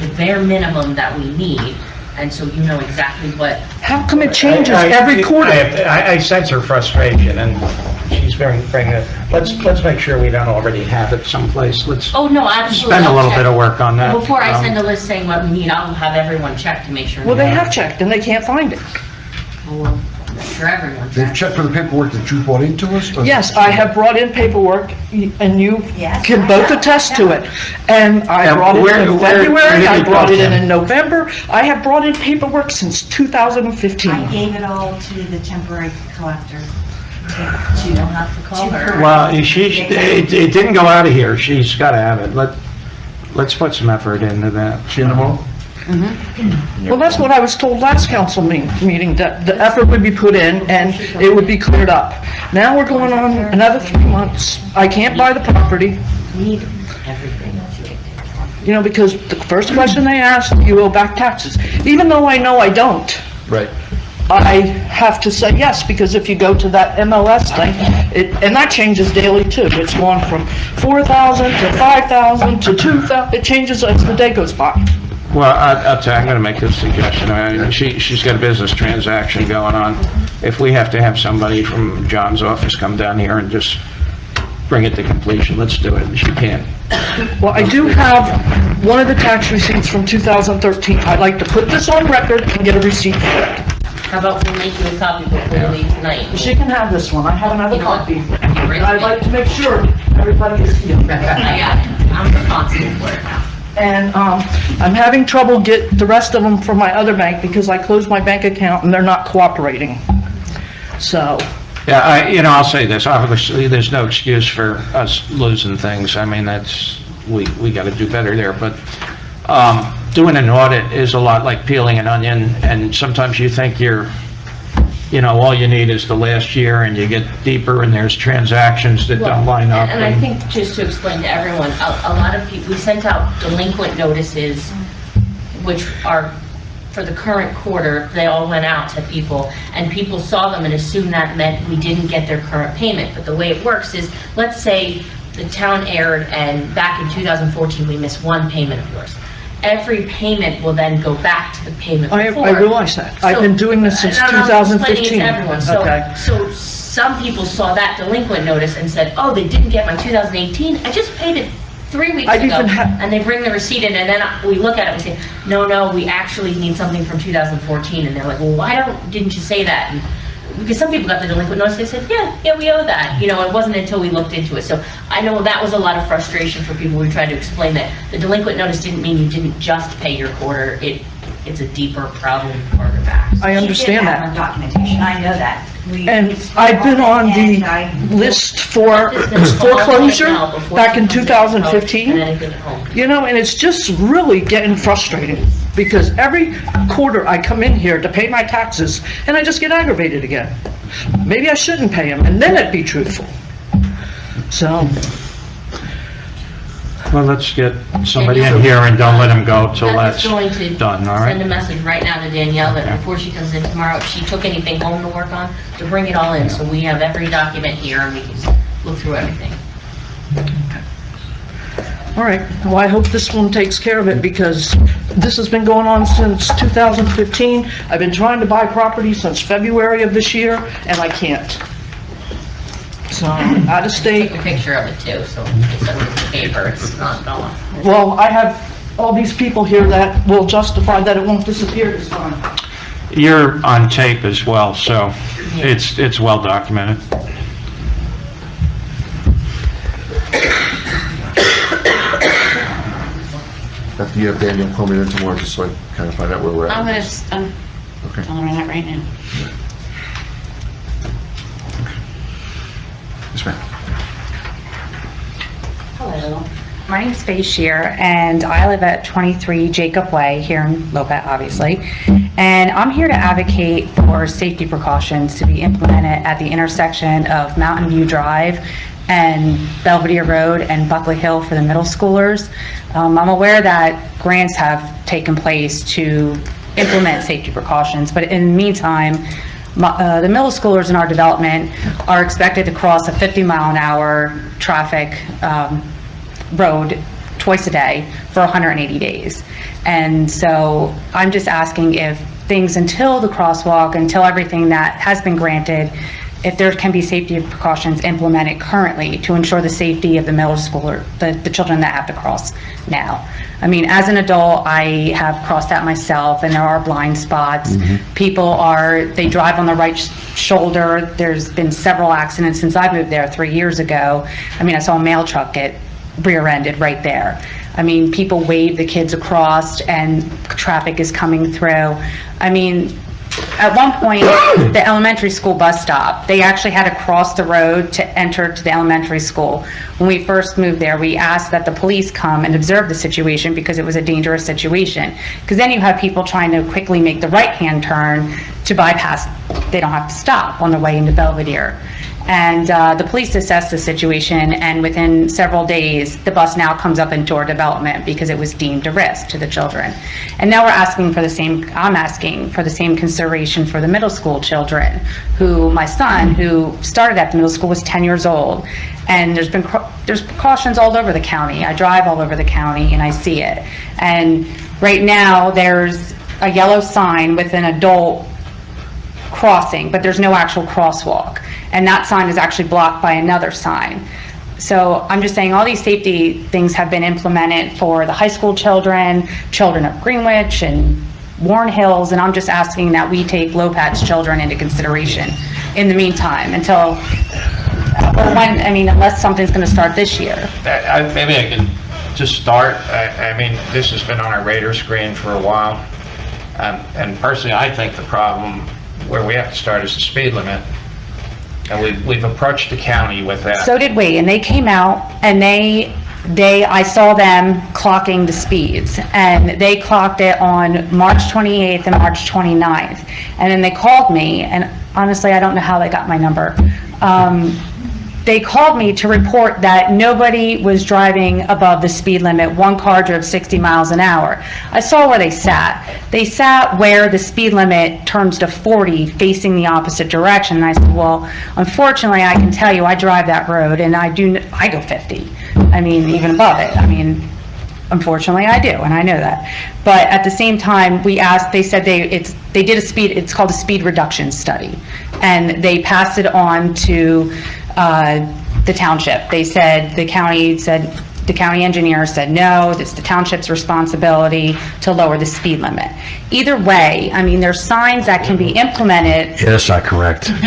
the bare minimum that we need, and so you know exactly what. How come it changes every quarter? I sense her frustration, and she's bringing it, let's make sure we don't already have it someplace. Let's Oh, no, absolutely. spend a I'll little check. bit of work on that. Before I send a list saying what we need, I'll have everyone check to make sure. Well, they have checked and they can't find it. Well, make sure everyone They've checks. checked for the paperwork that you brought into us? or- Yes, I have brought in paperwork and you Yes, can I both have, attest yeah. to it. And I And brought it where- in where February, did I it brought go it in to? November. I have brought in paperwork since I 2015. gave it all to the temporary collector. You don't have to call her. Well, it didn't go out of here, she's gotta have it. Let's put some effort into that. See you tomorrow? Well, that's what I was told last council meeting, that the effort would be put in and it would be cleared up. Now we're going on another 3 months. I can't buy the property, Need everything. you know, because the first question they ask, you owe back taxes. Even though I know I don't, Right. I have to say yes, because if you go to that MLS thing, and that changes daily too. It's gone from 4,000 to 5,000 to 2,000. It changes as the day goes by. Well, I'll tell you, I'm gonna make this suggestion. I mean, she's got a business transaction going on. If we have to have somebody from John's office come down here and just bring it to completion, let's do it. She can't. Well, I do have one of the tax receipts from 2013. I'd like to put this on record and get a receipt for it. How about we make you a copy before you leave tonight? She can have this one. I have another You know what? copy. Bring And I'd it. like to make sure everybody is here. I got it. I'm responsible for it now. And I'm having trouble get the rest of them from my other bank because I closed my bank account and they're not cooperating. So, Yeah, I'll say this, obviously, there's no excuse for us losing things. I mean, we gotta do better there, but, doing an audit is a lot like peeling an onion, and sometimes you think all you need is the last year, and you get deeper, and there's transactions that don't line up. And I think, just to explain to everyone, a lot of people, we sent out delinquent notices, which are for the current quarter. They all went out to people, and people saw them and assumed that meant we didn't get their current payment. But the way it works is, let's say the town erred, and back in 2014, we missed one payment of yours. Every payment will then go back to the payment before. I realize that. I've been doing this since And I'm explaining it 2015. to everyone. Okay. So some people saw that delinquent notice and said, oh, they didn't get my 2018, I just paid it 3 weeks I'd ago. even have- And they bring the receipt in, and then we look at it and say, no, we actually need something from 2014. And they're like, well, why didn't you say that? And because some people got the delinquent notice, they said, yeah, we owe that. It wasn't until we looked into it. So I know that was a lot of frustration for people. We tried to explain that the delinquent notice didn't mean you didn't just pay your quarter. It's a deeper problem further back. I understand She did have that. her documentation, I know that. And I've been on the list for foreclosure back in 2015. And it's just really getting frustrating because every quarter I come in here to pay my taxes and I just get aggravated again. Maybe I shouldn't pay them and then it'd be truthful. So, Well, let's get somebody in here and don't let them go till I'm that's just going to done, all send a right? message right now to Danielle that before she comes in tomorrow, if she took anything home to work on, to bring it all in, so we have every document here and we can look through everything. all right. Well, I hope this one takes care of it because this has been going on since 2015. I've been trying to buy property since February of this year and I can't. So, out of state. Take a picture of it too, so it's under the paper, it's not gone. Well, I have all these people here that will justify that it won't disappear this time. You're on tape as well, so it's well documented. After you have Daniel call me in tomorrow, just so I kind of find out where we're at. I'm Okay. telling her that right now. Yes, ma'am. Hello, my name's Faye Shear, and I live at 23 Jacob Way here in Lopat, obviously. And I'm here to advocate for safety precautions to be implemented at the intersection of Mountain View Drive and Belvedere Road and Buckley Hill for the middle schoolers. I'm aware that grants have taken place to implement safety precautions. But in the meantime, the middle schoolers in our development are expected to cross a 50-mile-an-hour traffic road twice a day for 180 days. And so I'm just asking if things until the crosswalk, until everything that has been granted, if there can be safety precautions implemented currently to ensure the safety of the middle schooler, the children that have to cross now. I mean, as an adult, I have crossed that myself, and there are blind spots. People they drive on the right shoulder. There's been several accidents since I moved there 3 years ago. I mean, I saw a mail truck get rear-ended right there. I mean, people wave the kids across and traffic is coming through. I mean, at one point, the elementary school bus stop, they actually had to cross the road to enter to the elementary school. When we first moved there, we asked that the police come and observe the situation because it was a dangerous situation. Because then you have people trying to quickly make the right-hand turn to bypass. They don't have to stop on the way into Belvedere. And the police assessed the situation, and within several days, the bus now comes up into our development because it was deemed a risk to the children. And now I'm asking for the same consideration for the middle school children, who my son, who started at the middle school, was 10 years old. And there's precautions all over the county. I drive all over the county and I see it. And right now, there's a yellow sign with an adult crossing, but there's no actual crosswalk. And that sign is actually blocked by another sign. So I'm just saying all these safety things have been implemented for the high school children of Greenwich and Warren Hills, and I'm just asking that we take Lopat's children into consideration in the meantime until, unless something's going to start this year. Maybe I can just start. I mean, this has been on our radar screen for a while. And personally, I think the problem where we have to start is the speed limit. And we've approached the county with that. So did we, and they came out and I saw them clocking the speeds, and they clocked it on March 28th and March 29th. And then they called me, and honestly, I don't know how they got my number. They called me to report that nobody was driving above the speed limit. One car drove 60 miles an hour. I saw where they sat. They sat where the speed limit turns to 40, facing the opposite direction. And I said, well, unfortunately, I can tell you, I drive that road, and I go 50. I mean, even above it. I mean, unfortunately, I do, and I know that. But at the same time, we asked, they said they did it's called a speed reduction study, and they passed it on to the township. They said, the county engineer said, no, it's the township's responsibility to lower the speed limit. Either way, I mean, there's signs that can be implemented. Yeah, that's not correct. We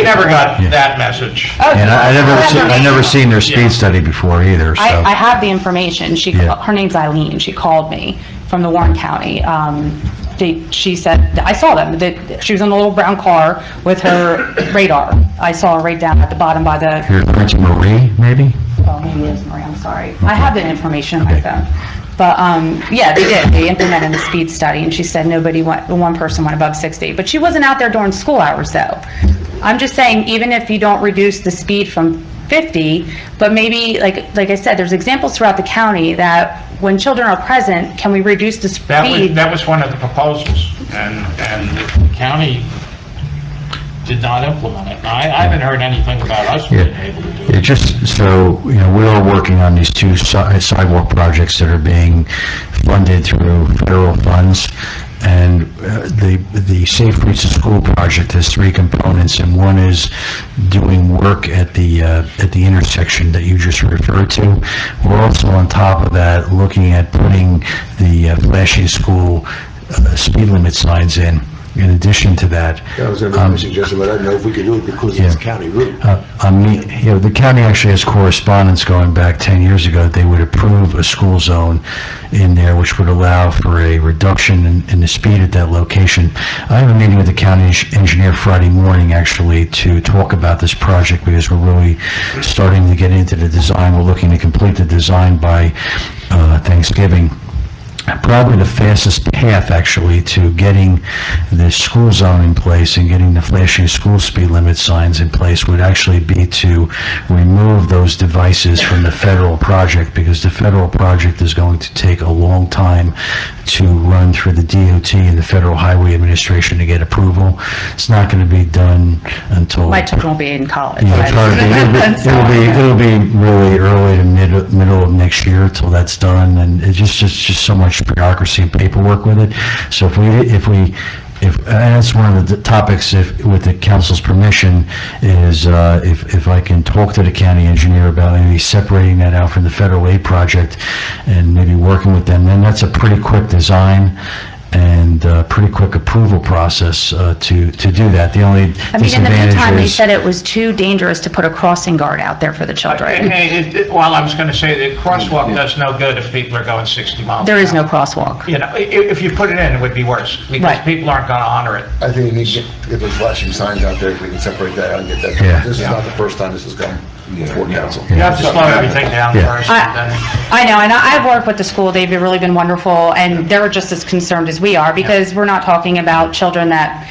never got that message. And I never seen their speed study before either, so. I have the information. Her name's Eileen. She called me from the Warren County. She said, I saw them. She was in a little brown car with her radar. I saw her right down at the bottom by the... You're referring to Marie, maybe? Oh, maybe it is Marie, I'm sorry. I have the information on my phone. But, yeah, they did. They implemented the speed study, and she said one person went above 60. But she wasn't out there during school hours, though. I'm just saying, even if you don't reduce the speed from 50, but maybe, like I said, there's examples throughout the county that when children are present, can we reduce the speed? That was one of the proposals, and the county did not implement it. I haven't heard anything about us being able to do it. Just so, we are working on these two sidewalk projects that are being funded through federal funds. And the Safe Routes to School project has three components, and one is doing work at the intersection that you just referred to. We're also on top of that looking at putting the flashing school speed limit signs in addition to that. That was going to be my suggestion, but I don't know if we could do it because it's county route. The county actually has correspondence going back 10 years ago that they would approve a school zone in there, which would allow for a reduction in the speed at that location. I have a meeting with the county engineer Friday morning, actually, to talk about this project because we're really starting to get into the design. We're looking to complete the design by Thanksgiving. Probably the fastest path, actually, to getting the school zone in place and getting the flashing school speed limit signs in place would actually be to remove those devices from the federal project, because the federal project is going to take a long time to run run through the DOT and the Federal Highway Administration to get approval. It's not going to be done until... My children will be in college. Yeah, it'll be really early to middle of next year till that's done, and it's just so much bureaucracy and paperwork with it. So and that's one of the topics, with the council's permission, is if I can talk to the county engineer about maybe separating that out from the federal aid project and maybe working with them, then that's a pretty quick design and pretty quick approval process to do that. The only I mean, in the meantime, they disadvantage is... said it was too dangerous to put a crossing guard out there for the children. Well, I was going to say the crosswalk does no good if people are going 60 miles. There is no crosswalk. You know, if you put it in, it would be worse, because Right. people aren't going to honor it. I think we need to get those flashing signs out there, if we can separate that out and get that. Yeah. This is not the first time this has come before council. You have to slow everything down Yeah. first, and then... I know, and I've worked with the school, they've really been wonderful, and they're just as concerned as we are, because we're not talking about children that,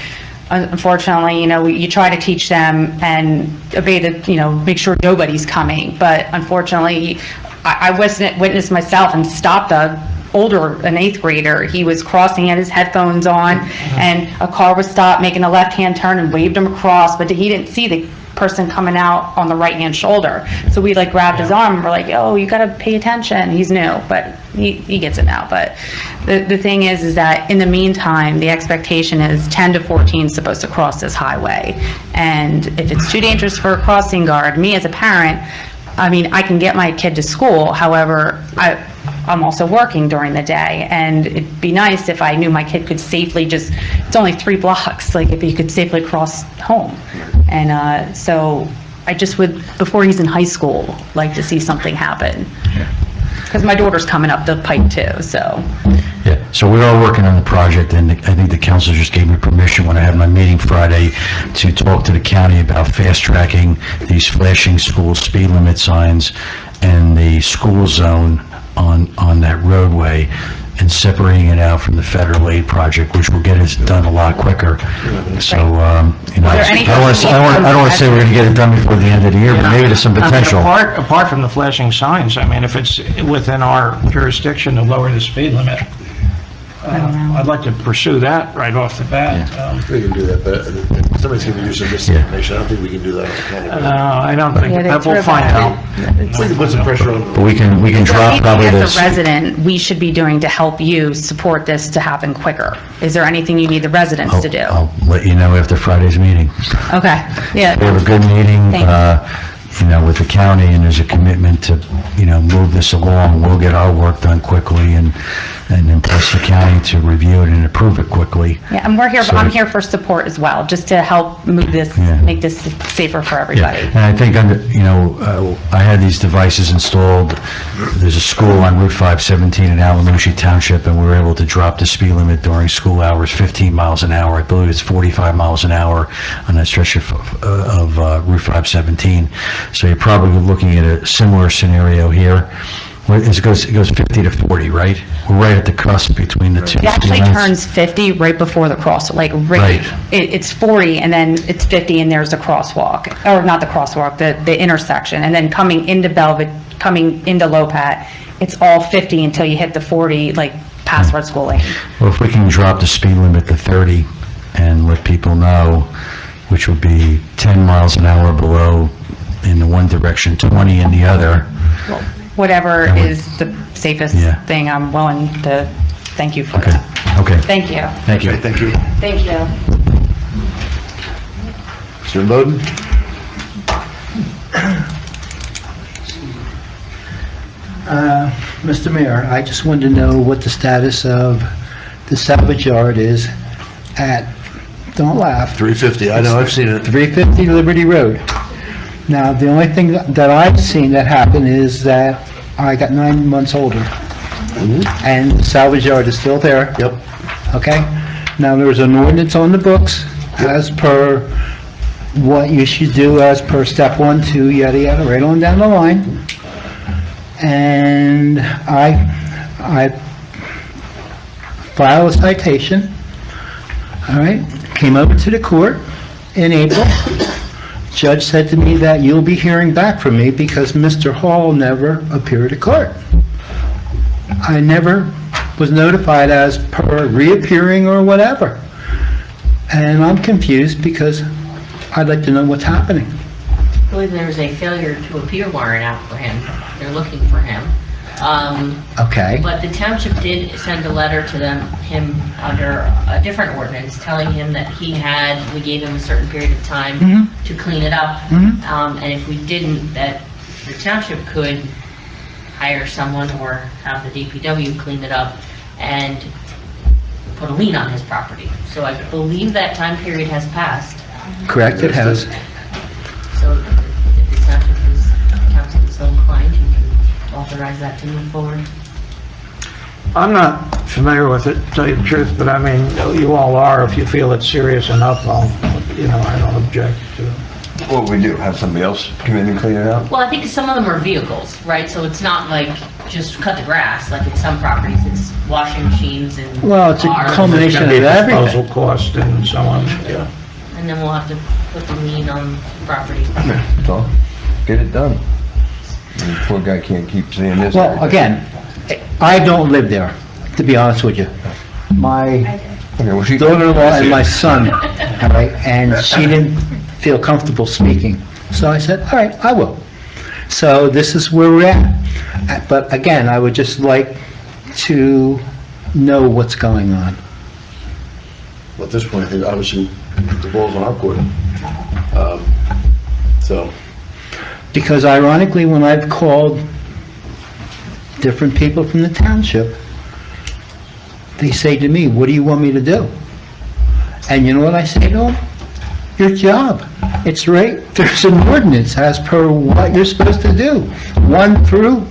unfortunately, you know, you try to teach them and obey the, you know, make sure nobody's coming, but unfortunately, I witnessed myself and stopped an 8th grader. He was crossing, had his headphones on, and a car was stopped, making a left-hand turn, and waved him across, but he didn't see the person coming out on the right-hand shoulder. So we like grabbed his arm and we're like, oh, you gotta pay attention. He's new, but he gets it now. But the thing is that in the meantime, the expectation is 10 to 14 is supposed to cross this highway. And if it's too dangerous for a crossing guard, me as a parent, I mean, I can get my kid to school. However, I'm also working during the day, and it'd be nice if I knew my kid could safely it's only 3 blocks, like if he could safely cross home. And so I just would, before he's in high school, like to see something happen. Because my daughter's coming up the pike too, so. Yeah, so we are working on the project, and I think the council just gave me permission when I had my meeting Friday to talk to the county about fast-tracking these flashing school speed limit signs and the school zone on that roadway, and separating it out from the federal aid project, which will get us done a lot quicker. So, you know, I don't want to say we're going to get it done before the end of the year, but maybe there's some potential. Apart from the flashing signs, I mean, if it's within our jurisdiction to lower the speed limit, I'd like to pursue that right off the bat. We can do that, but somebody's going to do some misinformation. I don't think we can do that. I don't think, that we'll find out. We can put some pressure on. But we can drop probably As this. a resident, we should be doing to help you support this to happen quicker. Is there anything you need the residents to do? I'll let you know after Friday's meeting. Okay, yeah. We have a good meeting, Thank you know, with the county, and there's a commitment to, you know, move this along. We'll get our work done quickly, and then press the county to review it and approve it quickly. Yeah, and So- I'm here for support as well, just to help move this, Yeah. make this safer for everybody. And I think, you know, I had these devices installed. There's a school on Route 517 in Alamushi Township, and we were able to drop the speed limit during school hours 15 miles an hour. I believe it's 45 miles an hour on that stretch of Route 517. So you're probably looking at a similar scenario here. It goes 50 to 40, right? We're right at the cusp between the two. It actually speed limits. turns 50 right before the cross, like Right. it's 40 and then it's 50 and there's the crosswalk, or not the crosswalk, the intersection. And then coming into coming into Lopat, it's all 50 until you hit the 40, like past Red School Lane. Well, if we can drop the speed limit to 30 and let people know, which would be 10 miles an hour below in the one direction, 20 in the other. Whatever is the safest Yeah. thing, I'm willing to, thank you for Okay, that. okay. Thank you. Thank you. Thank you. Thank you. Mr. Bowden? Mr. Mayor, I just wanted to know what the status of the salvage yard is at, don't laugh, 350, I know, I've seen it. 350 Liberty Road. Now, the only thing that I've seen that happen is that I got 9 months older, and the salvage yard is still there. Yep. Okay? Now, there's an ordinance on the books as per what you should do as per step 1, 2, yada, yada, right on down the line. And I filed a citation, all right? Came over to the court in April. Judge said to me that you'll be hearing back from me because Mr. Hall never appeared at court. I never was notified as per reappearing or whatever. And I'm confused because I'd like to know what's happening. I believe there was a failure to appear warrant out for him. They're looking for him. Okay. But the township did send a letter to him under a different ordinance telling him that we gave him a certain period of time to clean it up. And if we didn't, that the township could hire someone or have the DPW clean it up and put a lien on his property. So I believe that time period has passed. Correct, it has. So if the township council is so inclined, you can authorize that to move forward. I'm not familiar with it, to tell you the truth, but I mean, you all are. If you feel it's serious enough, I don't object to it. What we do, have somebody else come in and clean it out? Well, I think some of them are vehicles, right? So it's not like just cut the grass, like in some properties, it's washing machines and Well, it's a cars. culmination of everything. Disposal cost and so on, yeah. And then we'll have to put the lien on the property. That's all. Get it done. The poor guy can't keep saying this. Well, again, I don't live there, to be honest with you. My daughter-in-law and my son, all right, and she didn't feel comfortable speaking. So I said, all right, I will. So this is where we're at. But again, I would just like to know what's going on. Well, at this point, I think obviously the ball's on our court. So. Because ironically, when I've called different people from the township, they say to me, what do you want me to do? And you know what I say to them? Your job. It's right, there's an ordinance as per what you're supposed to do. 1 through.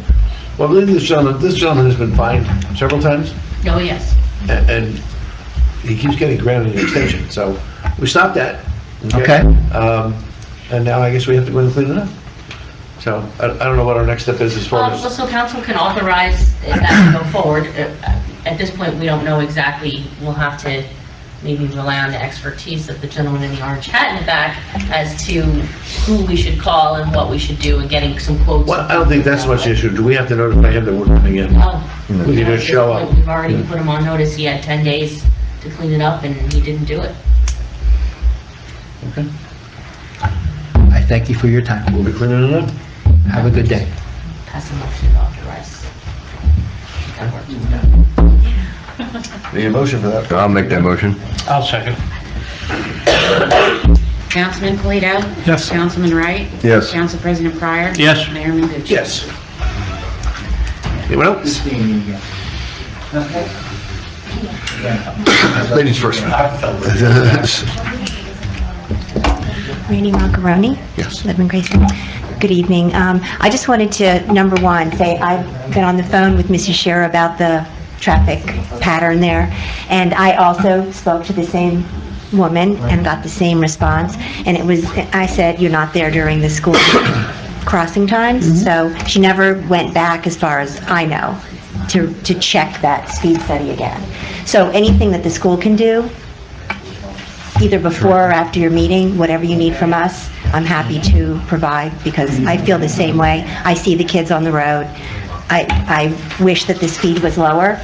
Well, I believe this gentleman has been fined several times, Oh, yes. and he keeps getting granted an extension, so we stopped that. Okay. And now I guess we have to go and clean it up. So I don't know what our next step is as far as. So council can authorize that to go forward. At this point, we don't know exactly. We'll have to maybe rely on the expertise of the gentleman in the orange hat in the back as to who we should call and what we should do and getting some quotes. Well, I don't think that's much the issue. Do we have to notify him that we're coming in? No. We can just show up. We've already put him on notice. He had 10 days to clean it up and he didn't do it. Okay. I thank you for your time. We'll be cleaning it up. Have a good day. Pass a motion to authorize. That work is done. Need a motion for that? I'll make that motion. I'll second. Councilman Polito? Yes. Councilman Wright? Yes. Council President Pryor? Yes. Mayor Menducci? Yes. Anyone else? Ladies first. Randy Macaroni. Yes. Live in Grayson. Good evening. I just wanted to, number one, say I've been on the phone with Mrs. Scherer about the traffic pattern there, and I also spoke to the same woman and got the same response, and I said, you're not there during the school crossing times, so she never went back, as far as I know, to check that speed study again. So anything that the school can do, either before or after your meeting, whatever you need from us, I'm happy to provide, because I feel the same way. I see the kids on the road. I wish that the speed was lower.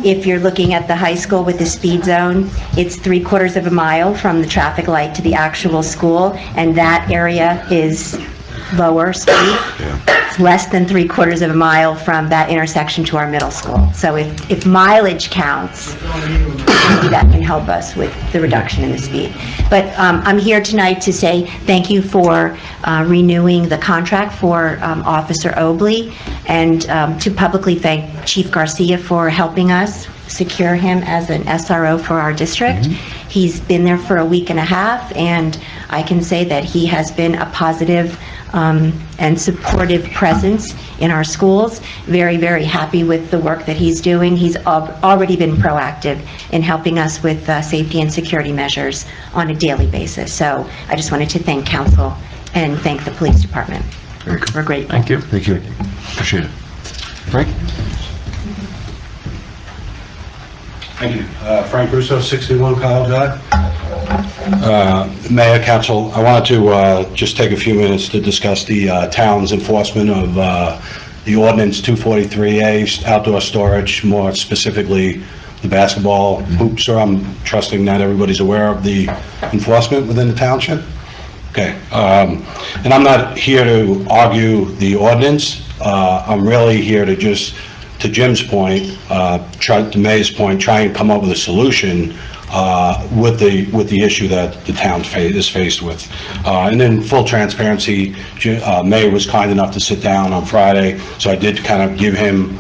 If you're looking at the high school with the speed zone, it's 3/4 of a mile from the traffic light to the actual school, and that area is lower speed. It's less than 3/4 of a mile from that intersection to our middle school. So if mileage counts, maybe that can help us with the reduction in the speed. But I'm here tonight to say thank you for renewing the contract for Officer Obley, and to publicly thank Chief Garcia for helping us secure him as an SRO for our district. He's been there for a week and a half, and I can say that he has been a positive and supportive presence in our schools. Very, very happy with the work that he's doing. He's already been proactive in helping us with safety and security measures on a daily basis. So I just wanted to thank council and thank the police department. We're grateful. Thank you. Thank you. Appreciate it. Frank? Thank you. Frank Russo, 61 Kyle Drive. Mayor, Council, I wanted to just take a few minutes to discuss the town's enforcement of the ordinance 243A, outdoor storage, more specifically the basketball hoops, so I'm trusting that everybody's aware of the enforcement within the township? Okay, and I'm not here to argue the ordinance. I'm really here to just, to Jim's point, to May's point, try and come up with a solution with the issue that the town is faced with. And then full transparency, May was kind enough to sit down on Friday, so I did kind of give him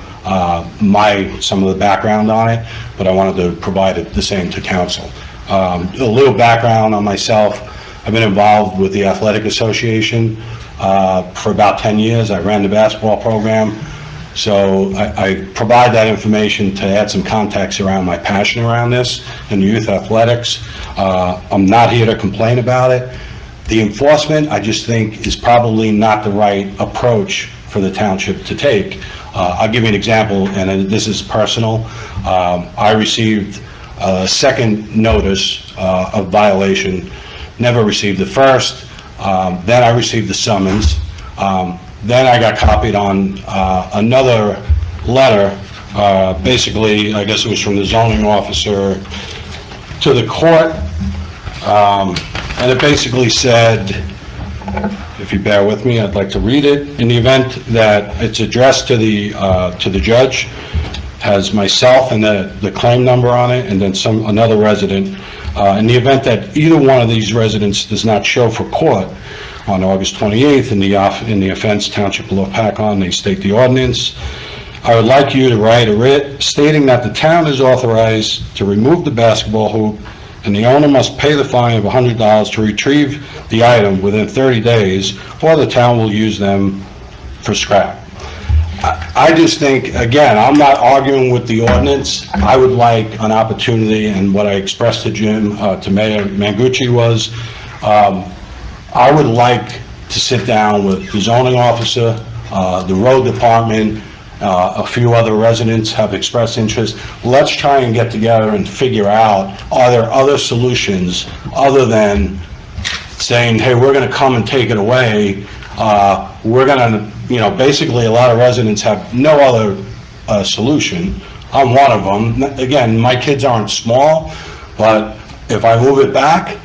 some of the background on it, but I wanted to provide the same to council. A little background on myself. I've been involved with the Athletic Association for about 10 years. I ran the basketball program. So I provide that information to add some context around my passion around this and youth athletics. I'm not here to complain about it. The enforcement, I just think, is probably not the right approach for the township to take. I'll give you an example, and this is personal. I received a second notice of violation, never received the first, then I received the summons. Then I got copied on another letter, basically, I guess it was from the zoning officer to the court, and it basically said, if you bear with me, I'd like to read it. In the event that it's addressed to the judge, has myself and the claim number on it, and then another resident. In the event that either one of these residents does not show for court on August 28th in the offense Township of Lopatcong, they state the ordinance. I would like you to write a writ stating that the town is authorized to remove the basketball hoop and the owner must pay the fine of $100 to retrieve the item within 30 days, or the town will use them for scrap. I just think, again, I'm not arguing with the ordinance. I would like an opportunity, and what I expressed to Jim, to Mayor Mangucci was, I would like to sit down with the zoning officer, the road department, a few other residents have expressed interest. Let's try and get together and figure out, are there other solutions other than saying, hey, we're going to come and take it away. We're going to, basically a lot of residents have no other solution. I'm one of them. Again, my kids aren't small, but if I move it back,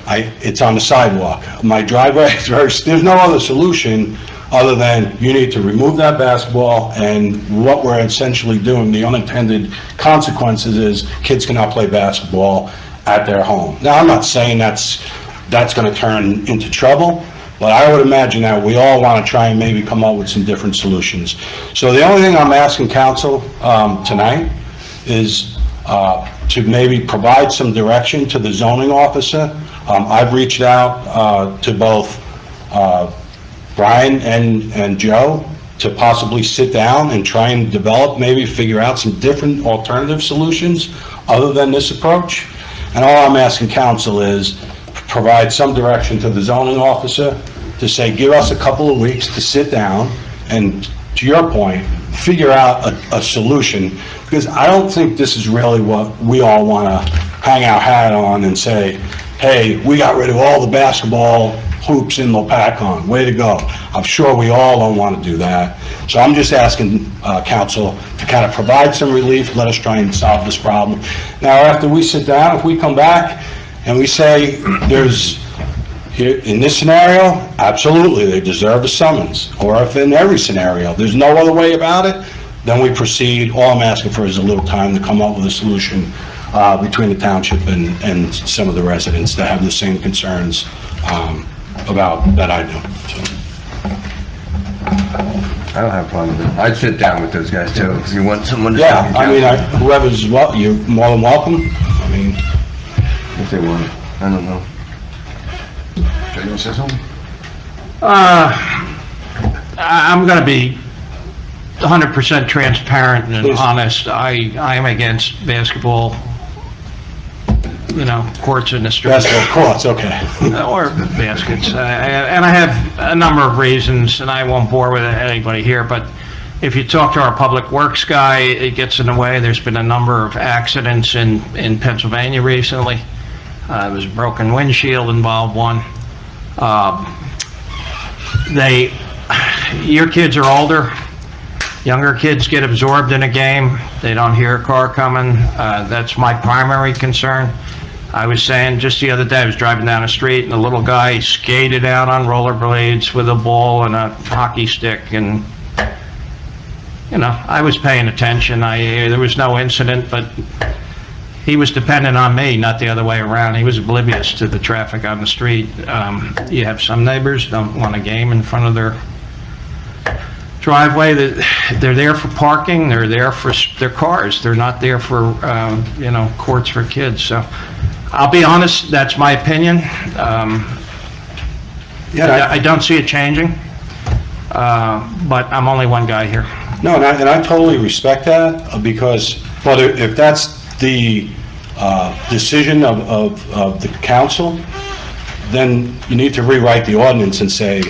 it's on the sidewalk. My driveway is there's no other solution other than you need to remove that basketball, and what we're essentially doing, the unintended consequences is kids cannot play basketball at their home. Now, I'm not saying that's going to turn into trouble, but I would imagine that we all want to try and maybe come up with some different solutions. So the only thing I'm asking council tonight is to maybe provide some direction to the zoning officer. I've reached out to both Brian and Joe to possibly sit down and try and develop, maybe figure out some different alternative solutions other than this approach. And all I'm asking council is provide some direction to the zoning officer to say, give us a couple of weeks to sit down and, to your point, figure out a solution, because I don't think this is really what we all want to hang our hat on and say, hey, we got rid of all the basketball hoops in Lopatcong, way to go. I'm sure we all don't want to do that. So I'm just asking council to kind of provide some relief, let us try and solve this problem. Now, after we sit down, if we come back and we say there's, in this scenario, absolutely, they deserve a summons. Or if in every scenario, there's no other way about it, then we proceed. All I'm asking for is a little time to come up with a solution between the township and some of the residents that have the same concerns about that I do. So. I don't have a problem with it. I'd sit down with those guys too. If you want someone to... Yeah, I mean, whoever's, you're more than welcome. I mean... If they want it. I don't know. Jay, you want to say something? I'm going to be 100% transparent and Please. honest. I am against basketball, courts in the street. Basketball courts, okay. Or baskets. And I have a number of reasons, and I won't bore with anybody here, but if you talk to our public works guy, it gets in the way. There's been a number of accidents in Pennsylvania recently. There was a broken windshield involved one. Your kids are older. Younger kids get absorbed in a game, they don't hear a car coming. That's my primary concern. I was saying just the other day, I was driving down the street and a little guy skated out on rollerblades with a ball and a hockey stick, and, you know, I was paying attention. There was no incident, but he was dependent on me, not the other way around. He was oblivious to the traffic on the street. You have some neighbors don't want a game in front of their driveway. They're there for parking, they're there for their cars, they're not there for, you know, courts for kids. So I'll be honest, that's my opinion. I don't see it changing, but I'm only one guy here. No, and I totally respect that, because, but if that's the decision of the council, then you need to rewrite the ordinance and say,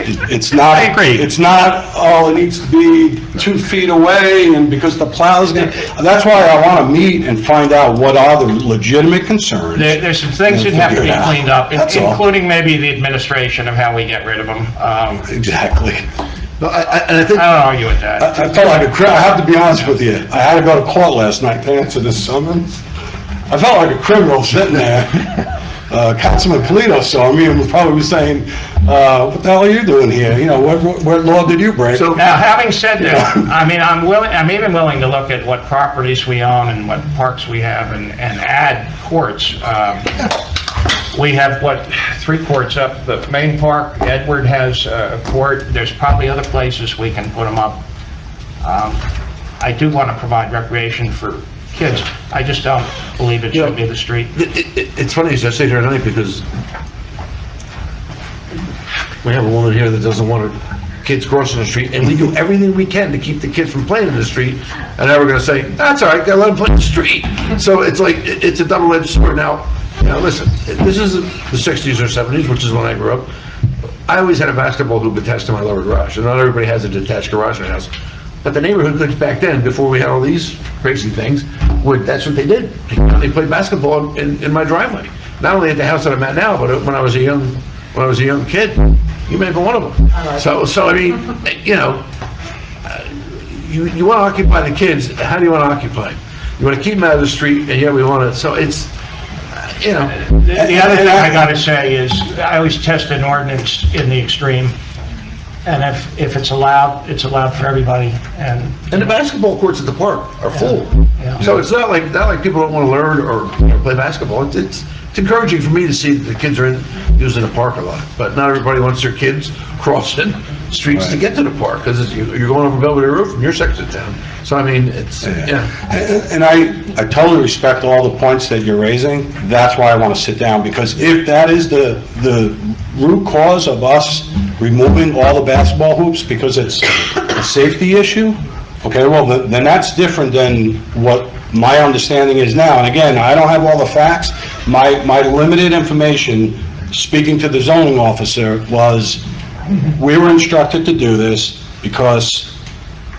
it's not, I agree. It's not, oh, it needs to be 2 feet away, and because the plow's gonna, that's why I want to meet and find out what are the legitimate concerns. There's some things that have to be cleaned up, That's all. including maybe the administration of how we get rid of them. Exactly. No, I think, I don't argue with that. I felt like I have to be honest with you, I had to go to court last night to answer this summons. I felt like a criminal sitting there. Councilman Polito saw me and was probably saying, what the hell are you doing here? You know, what law did you break? Now, having said that, I mean, I'm even willing to look at what properties we own and what parks we have and add courts. We have, 3 courts up the main park. Edward has a court. There's probably other places we can put them up. I do want to provide recreation for kids. I just don't believe it should be the street. it's funny as I sit here tonight, because we have a woman here that doesn't want her kids crossing the street, and we do everything we can to keep the kids from playing in the street, and now we're gonna say, that's all right, gotta let them play in the street. So it's like, it's a double-edged sword. Now, listen, this isn't the 60s or 70s, which is when I grew up. I always had a basketball hoop attached to my lower garage, and not everybody has a detached garage in their house. But the neighborhood kids back then, before we had all these crazy things, that's what they did. They played basketball in my driveway. Not only at the house that I'm at now, but when I was a young kid, you may have been one of them. So I mean, you know, you want to occupy the kids. How do you want to occupy them? You want to keep them out of the street, and yeah, we want to. So it's, you know. The other thing I gotta say is, I always test an ordinance in the extreme. And if it's allowed for everybody. And the basketball courts at the park are full. Yeah. So it's not like people don't want to learn or play basketball. It's encouraging for me to see that the kids are using the park a lot. But not everybody wants their kids crossing streets to get to the park, because you're going over Belvedere Road from your section of town. So I mean, it's, And I totally respect all the points that you're raising. That's why I want to sit down, because if that is the root cause of us removing all the basketball hoops because it's a safety issue, okay, well, then that's different than what my understanding is now. And again, I don't have all the facts. My limited information, speaking to the zoning officer, was we were instructed to do this because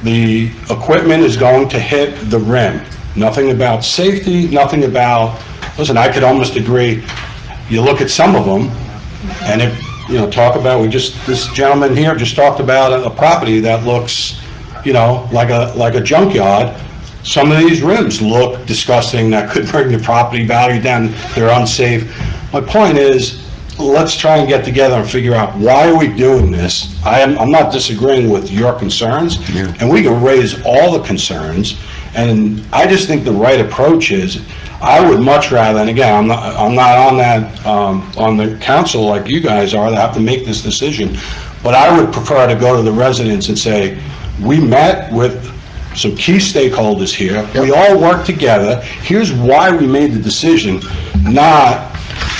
the equipment is going to hit the rim. Nothing about safety, nothing about, listen, I could almost agree. You look at some of them, and if, you know, talk about, this gentleman here just talked about a property that looks, you know, like a junkyard. Some of these rims look disgusting, that could bring the property value down, they're unsafe. My point is, let's try and get together and figure out, why are we doing this? I'm not disagreeing with your concerns, and we can raise all the concerns, and I just think the right approach is, I would much rather, and again, I'm not on that, on the council like you guys are, that have to make this decision, but I would prefer to go to the residents and say, we met with some key stakeholders here, we all work together, here's why we made the decision, not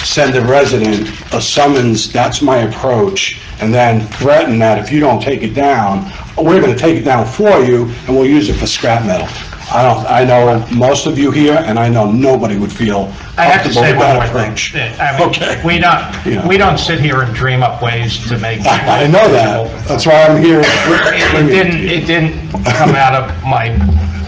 send a resident a summons, that's my approach, and then threaten that if you don't take it down, we're going to take it down for you, and we'll use it for scrap metal. I know most of you here, and I know nobody would feel I have to comfortable say with one that more approach. thing. I mean, we don't sit here and dream up ways to make. I know that. That's why I'm here. It didn't come out of my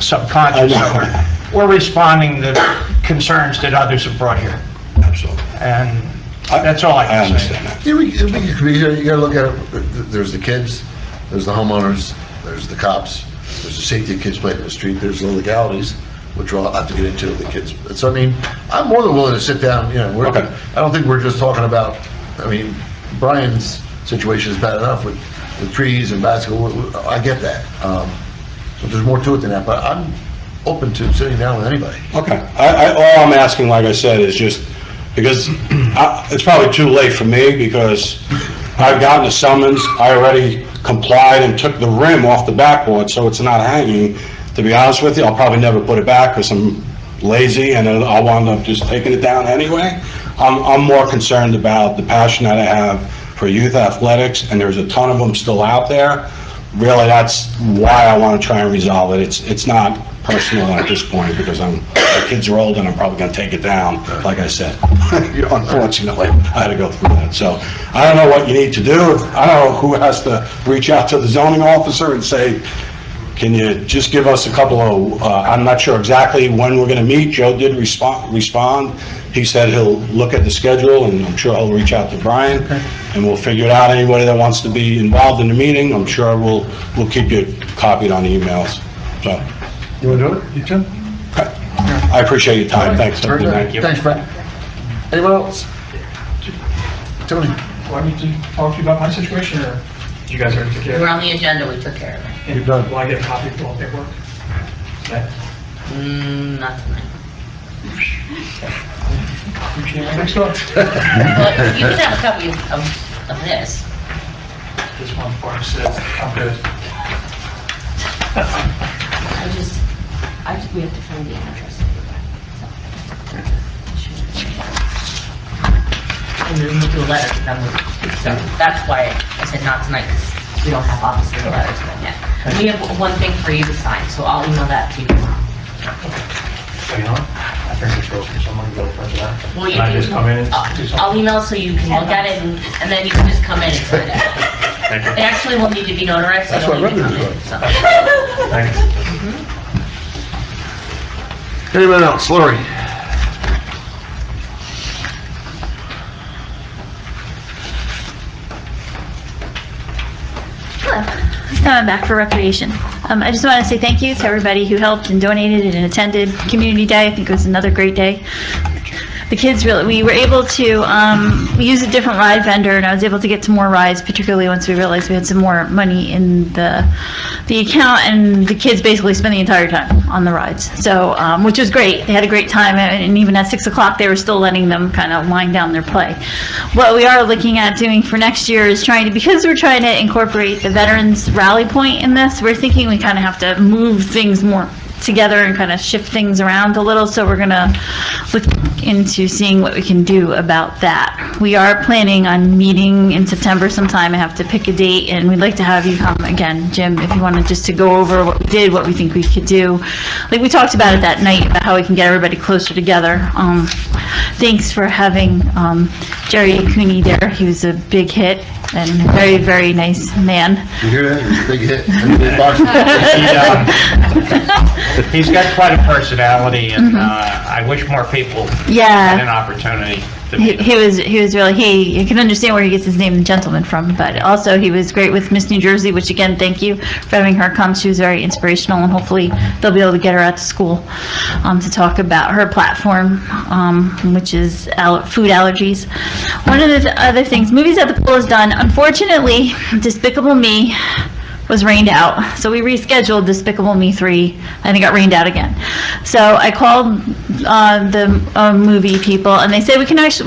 subconscious somewhere. We're responding to concerns that others have brought here. Absolutely. And that's all I can say. Yeah, you gotta look at it. There's the kids, there's the homeowners, there's the cops, there's the safety of kids playing in the street, there's the legalities, which I'll have to get into with the kids. So, I mean, I'm more than willing to sit down, you know, I don't think we're just talking about, I mean, Brian's situation is bad enough with trees and basketball, I get that. But there's more to it than that, but I'm open to sitting down with anybody. Okay. All I'm asking, like I said, is just, because it's probably too late for me, because I've gotten a summons, I already complied and took the rim off the backboard, so it's not hanging. To be honest with you, I'll probably never put it back, because I'm lazy, and I'll wind up just taking it down anyway. I'm more concerned about the passion that I have for youth athletics, and there's a ton of them still out there. Really, that's why I want to try and resolve it. It's not personal at this point, because the kids are old and I'm probably going to take it down, like I said. Unfortunately, I had to go through that. So I don't know what you need to do. I don't know who has to reach out to the zoning officer and say, can you just give us a couple of, I'm not sure exactly when we're going to meet. Joe did respond. He said he'll look at the schedule, and I'm sure he'll reach out to Brian, and we'll figure it out. Anybody that wants to be involved in the meeting, I'm sure we'll keep you copied on the emails. So. You want to do it? You too? I appreciate your time. Thanks. Thank you. Thanks, Brett. Anyone else? Tony? Do I need to talk to you about my situation, or you guys already took care of it? We're on the agenda, we took care of it. You've done. Will I get a copy of all the paperwork? Okay. Not tonight. Appreciate it. Next door. Well, you can have a copy of this. This one form says, I'm good. We have to find the address. And then we'll do a letter to them. So that's why I said not tonight, because we don't have obviously a letter to them yet. And we have one thing for you to sign, so I'll email that to you tomorrow. So, you know what? I think it's goes for someone to go for that. Well, Can I just come in and do something? I'll email so you can look at it, and then you can just come in and sign it. Thank you. It actually will need to be notarized, so That's you what don't need to come revenue in. is So. Thanks. Anyone else? Lori? Coming back for recreation. I just want to say thank you to everybody who helped and donated and attended Community Day. I think it was another great day. The kids really, we were able to we use a different ride vendor, and I was able to get some more rides, particularly once we realized we had some more money in the account, and the kids basically spent the entire time on the rides. So, which was great. They had a great time, and even at 6 o'clock, they were still letting them kind of wind down their play. What we are looking at doing for next year is because we're trying to incorporate the Veterans Rally Point in this, we're thinking we kind of have to move things more together and kind of shift things around a little, so we're gonna look into seeing what we can do about that. We are planning on meeting in September sometime. I have to pick a date, and we'd like to have you come again, Jim, if you wanted just to go over what we did, what we think we could do. Like we talked about it that night, about how we can get everybody closer together. Thanks for having Jerry Cooney there. He was a big hit and very, very nice man. You hear that? It was a big hit. He's got quite a personality, and I wish more people had an opportunity to meet him. He was really, you can understand where he gets his name, The Gentleman, from, but also he was great with Miss New Jersey, which again, thank you for having her come. She was very inspirational, and hopefully they'll be able to get her out to school to talk about her platform, which is food allergies. One of the other things, Movies at the Pool is done. Unfortunately, Despicable Me was rained out, so we rescheduled Despicable Me 3, and it got rained out again. So I called the movie people, and they say we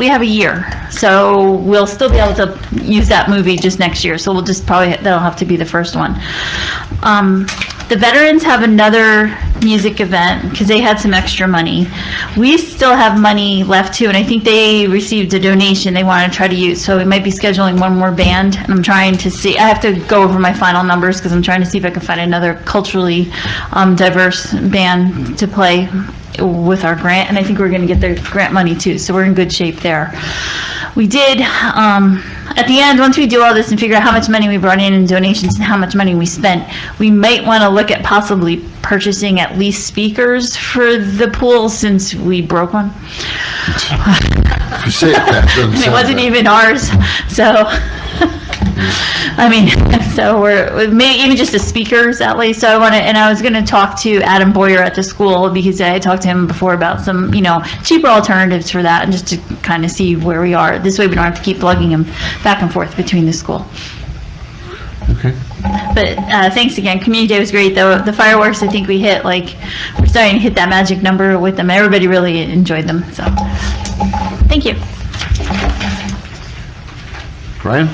have a year, so we'll still be able to use that movie just next year. So we'll just that'll have to be the first one. The veterans have another music event because they had some extra money. We still have money left too, and I think they received a donation they want to try to use. So we might be scheduling one more band, and I'm trying to see. I have to go over my final numbers because I'm trying to see if I can find another culturally diverse band to play with our grant, and I think we're going to get their grant money too, so we're in good shape there. We did, at the end, once we do all this and figure out how much money we brought in donations and how much money we spent, we might want to look at possibly purchasing at least speakers for the pool since we broke one. You say it fast, doesn't And it sound wasn't bad. even ours, so I mean, so we're, maybe even just the speakers at least, so I was gonna talk to Adam Boyer at the school, because I talked to him before about some, cheaper alternatives for that, and just to kind of see where we are. This way we don't have to keep lugging him back and forth between the school. Okay. But thanks again. Community Day was great, though. The fireworks, I think we hit, we're starting to hit that magic number with them. Everybody really enjoyed them, so thank you. Brian?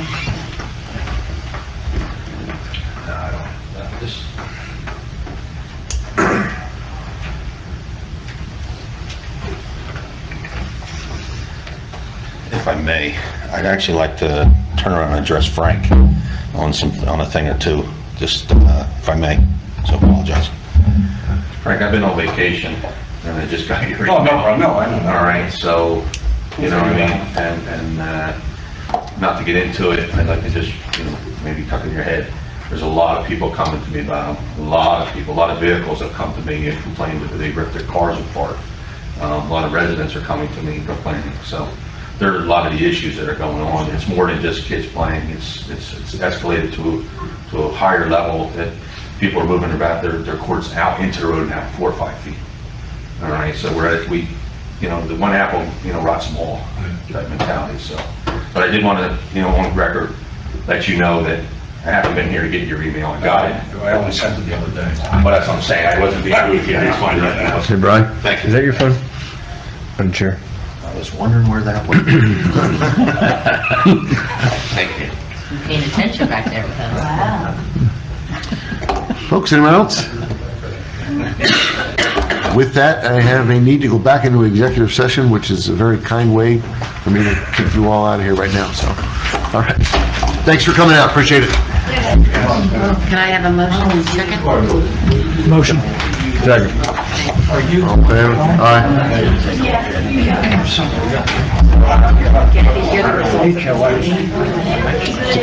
If I may, I'd actually like to turn around and address Frank on a thing or two, just if I may, so apologize. Frank, I've been on vacation, and I just got your email. Oh, no problem, no, I know. All right, so, you know what I mean, and not to get into it, I'd like to just, maybe tuck in your head. There's a lot of people coming to me about them, a lot of people, a lot of vehicles have come to me and complained that they ripped their cars apart. A lot of residents are coming to me complaining, so there are a lot of the issues that are going on. It's more than just kids playing. It's escalated to a higher level that people are moving their courts out into the road now 4 or 5 feet. All right, so the one apple, rots them all, that mentality. So, but I did want to, on record, let you know that I haven't been here to get your email. I got it. I only sent it the other day. But that's what I'm saying. I wasn't being rude. It's fine right now. Hey, Brian? Thank you. Is that your phone? Madam Chair. I was wondering where that went. Thank you. I'm paying attention back there with us. Wow. Folks, anyone else? With that, I have a need to go back into executive session, which is a very kind way for me to kick you all out of here right now, so. All right. Thanks for coming out, appreciate it. Can I have a motion in second? Motion. Second. All in favor?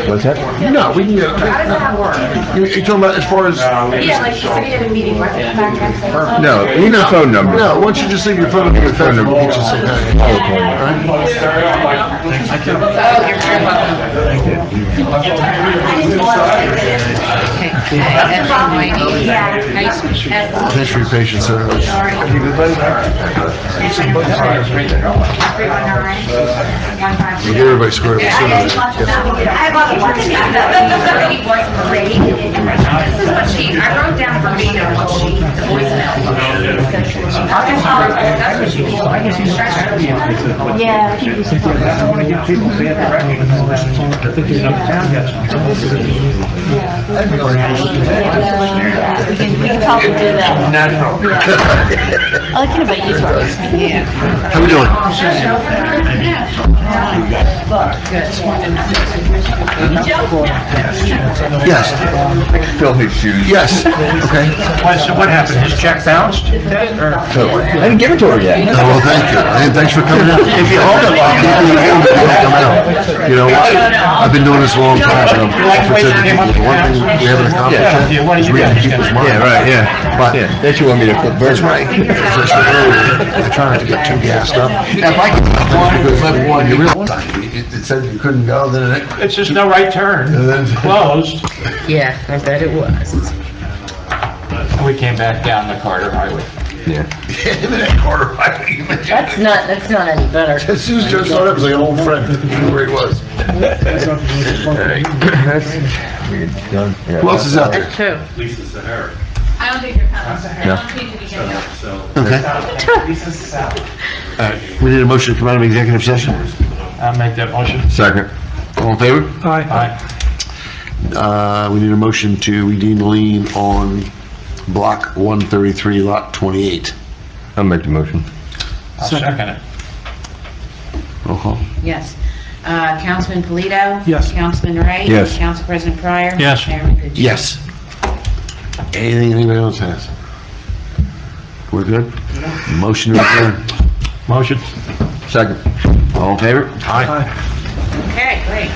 What's that? No, we can get. How does that work? You're talking about as far as? Yeah, like, she said we had a meeting, right? Back and say, No, we need a phone number. No, why don't you just leave your phone number, get you some kind of. Oh, you're very welcome. Thanks for your patience, sir. We'll get everybody squared away soon. I have one sheet. This is what she, I wrote down verbatim what she, the voicemail. That's what she told me. Yeah. I don't want to give people bad directions. I think there's another town gets We can probably do that. Natural. I can invite you to our meeting. How we doing? Yes. Fill his shoes. Yes. Okay. So what happened? His check bounced? I didn't give it to her yet. Oh, well, thank you. And thanks for coming out. If you hold it long enough, come out. You know, I've been doing this a long time, and I'm concerned that people, the one thing we haven't accomplished yet is reading people's minds. Yeah, right, yeah. But That you want me to put that's right. As I said earlier, I try not to get too gassed up. Now, if I can, because level one, you realize it said you couldn't go, then it. It's just no right turn, closed. Yeah, I bet it was. We came back down the Carter Highway. Yeah. That quarter, That's not any better. as soon as Joe showed up, it was like an old friend. I knew where he was. Who else is out there? That's true. I don't think you're counting. No. I don't think you can get out. Okay. We need a motion to come out of executive session. I'll make that motion. Second. All in favor? Aye. We need a motion to redeem the lien on block 133, lot 28. I'll make the motion. I'll second it. Roll call. Yes. Councilman Polito? Yes. Councilman Wright? Yes. Council President Pryor? Yes. Chairman Goodchick? Yes. Anything anybody else has? We're good? Motion to adjourn. Motion. Second. All in favor? Aye. Okay, great.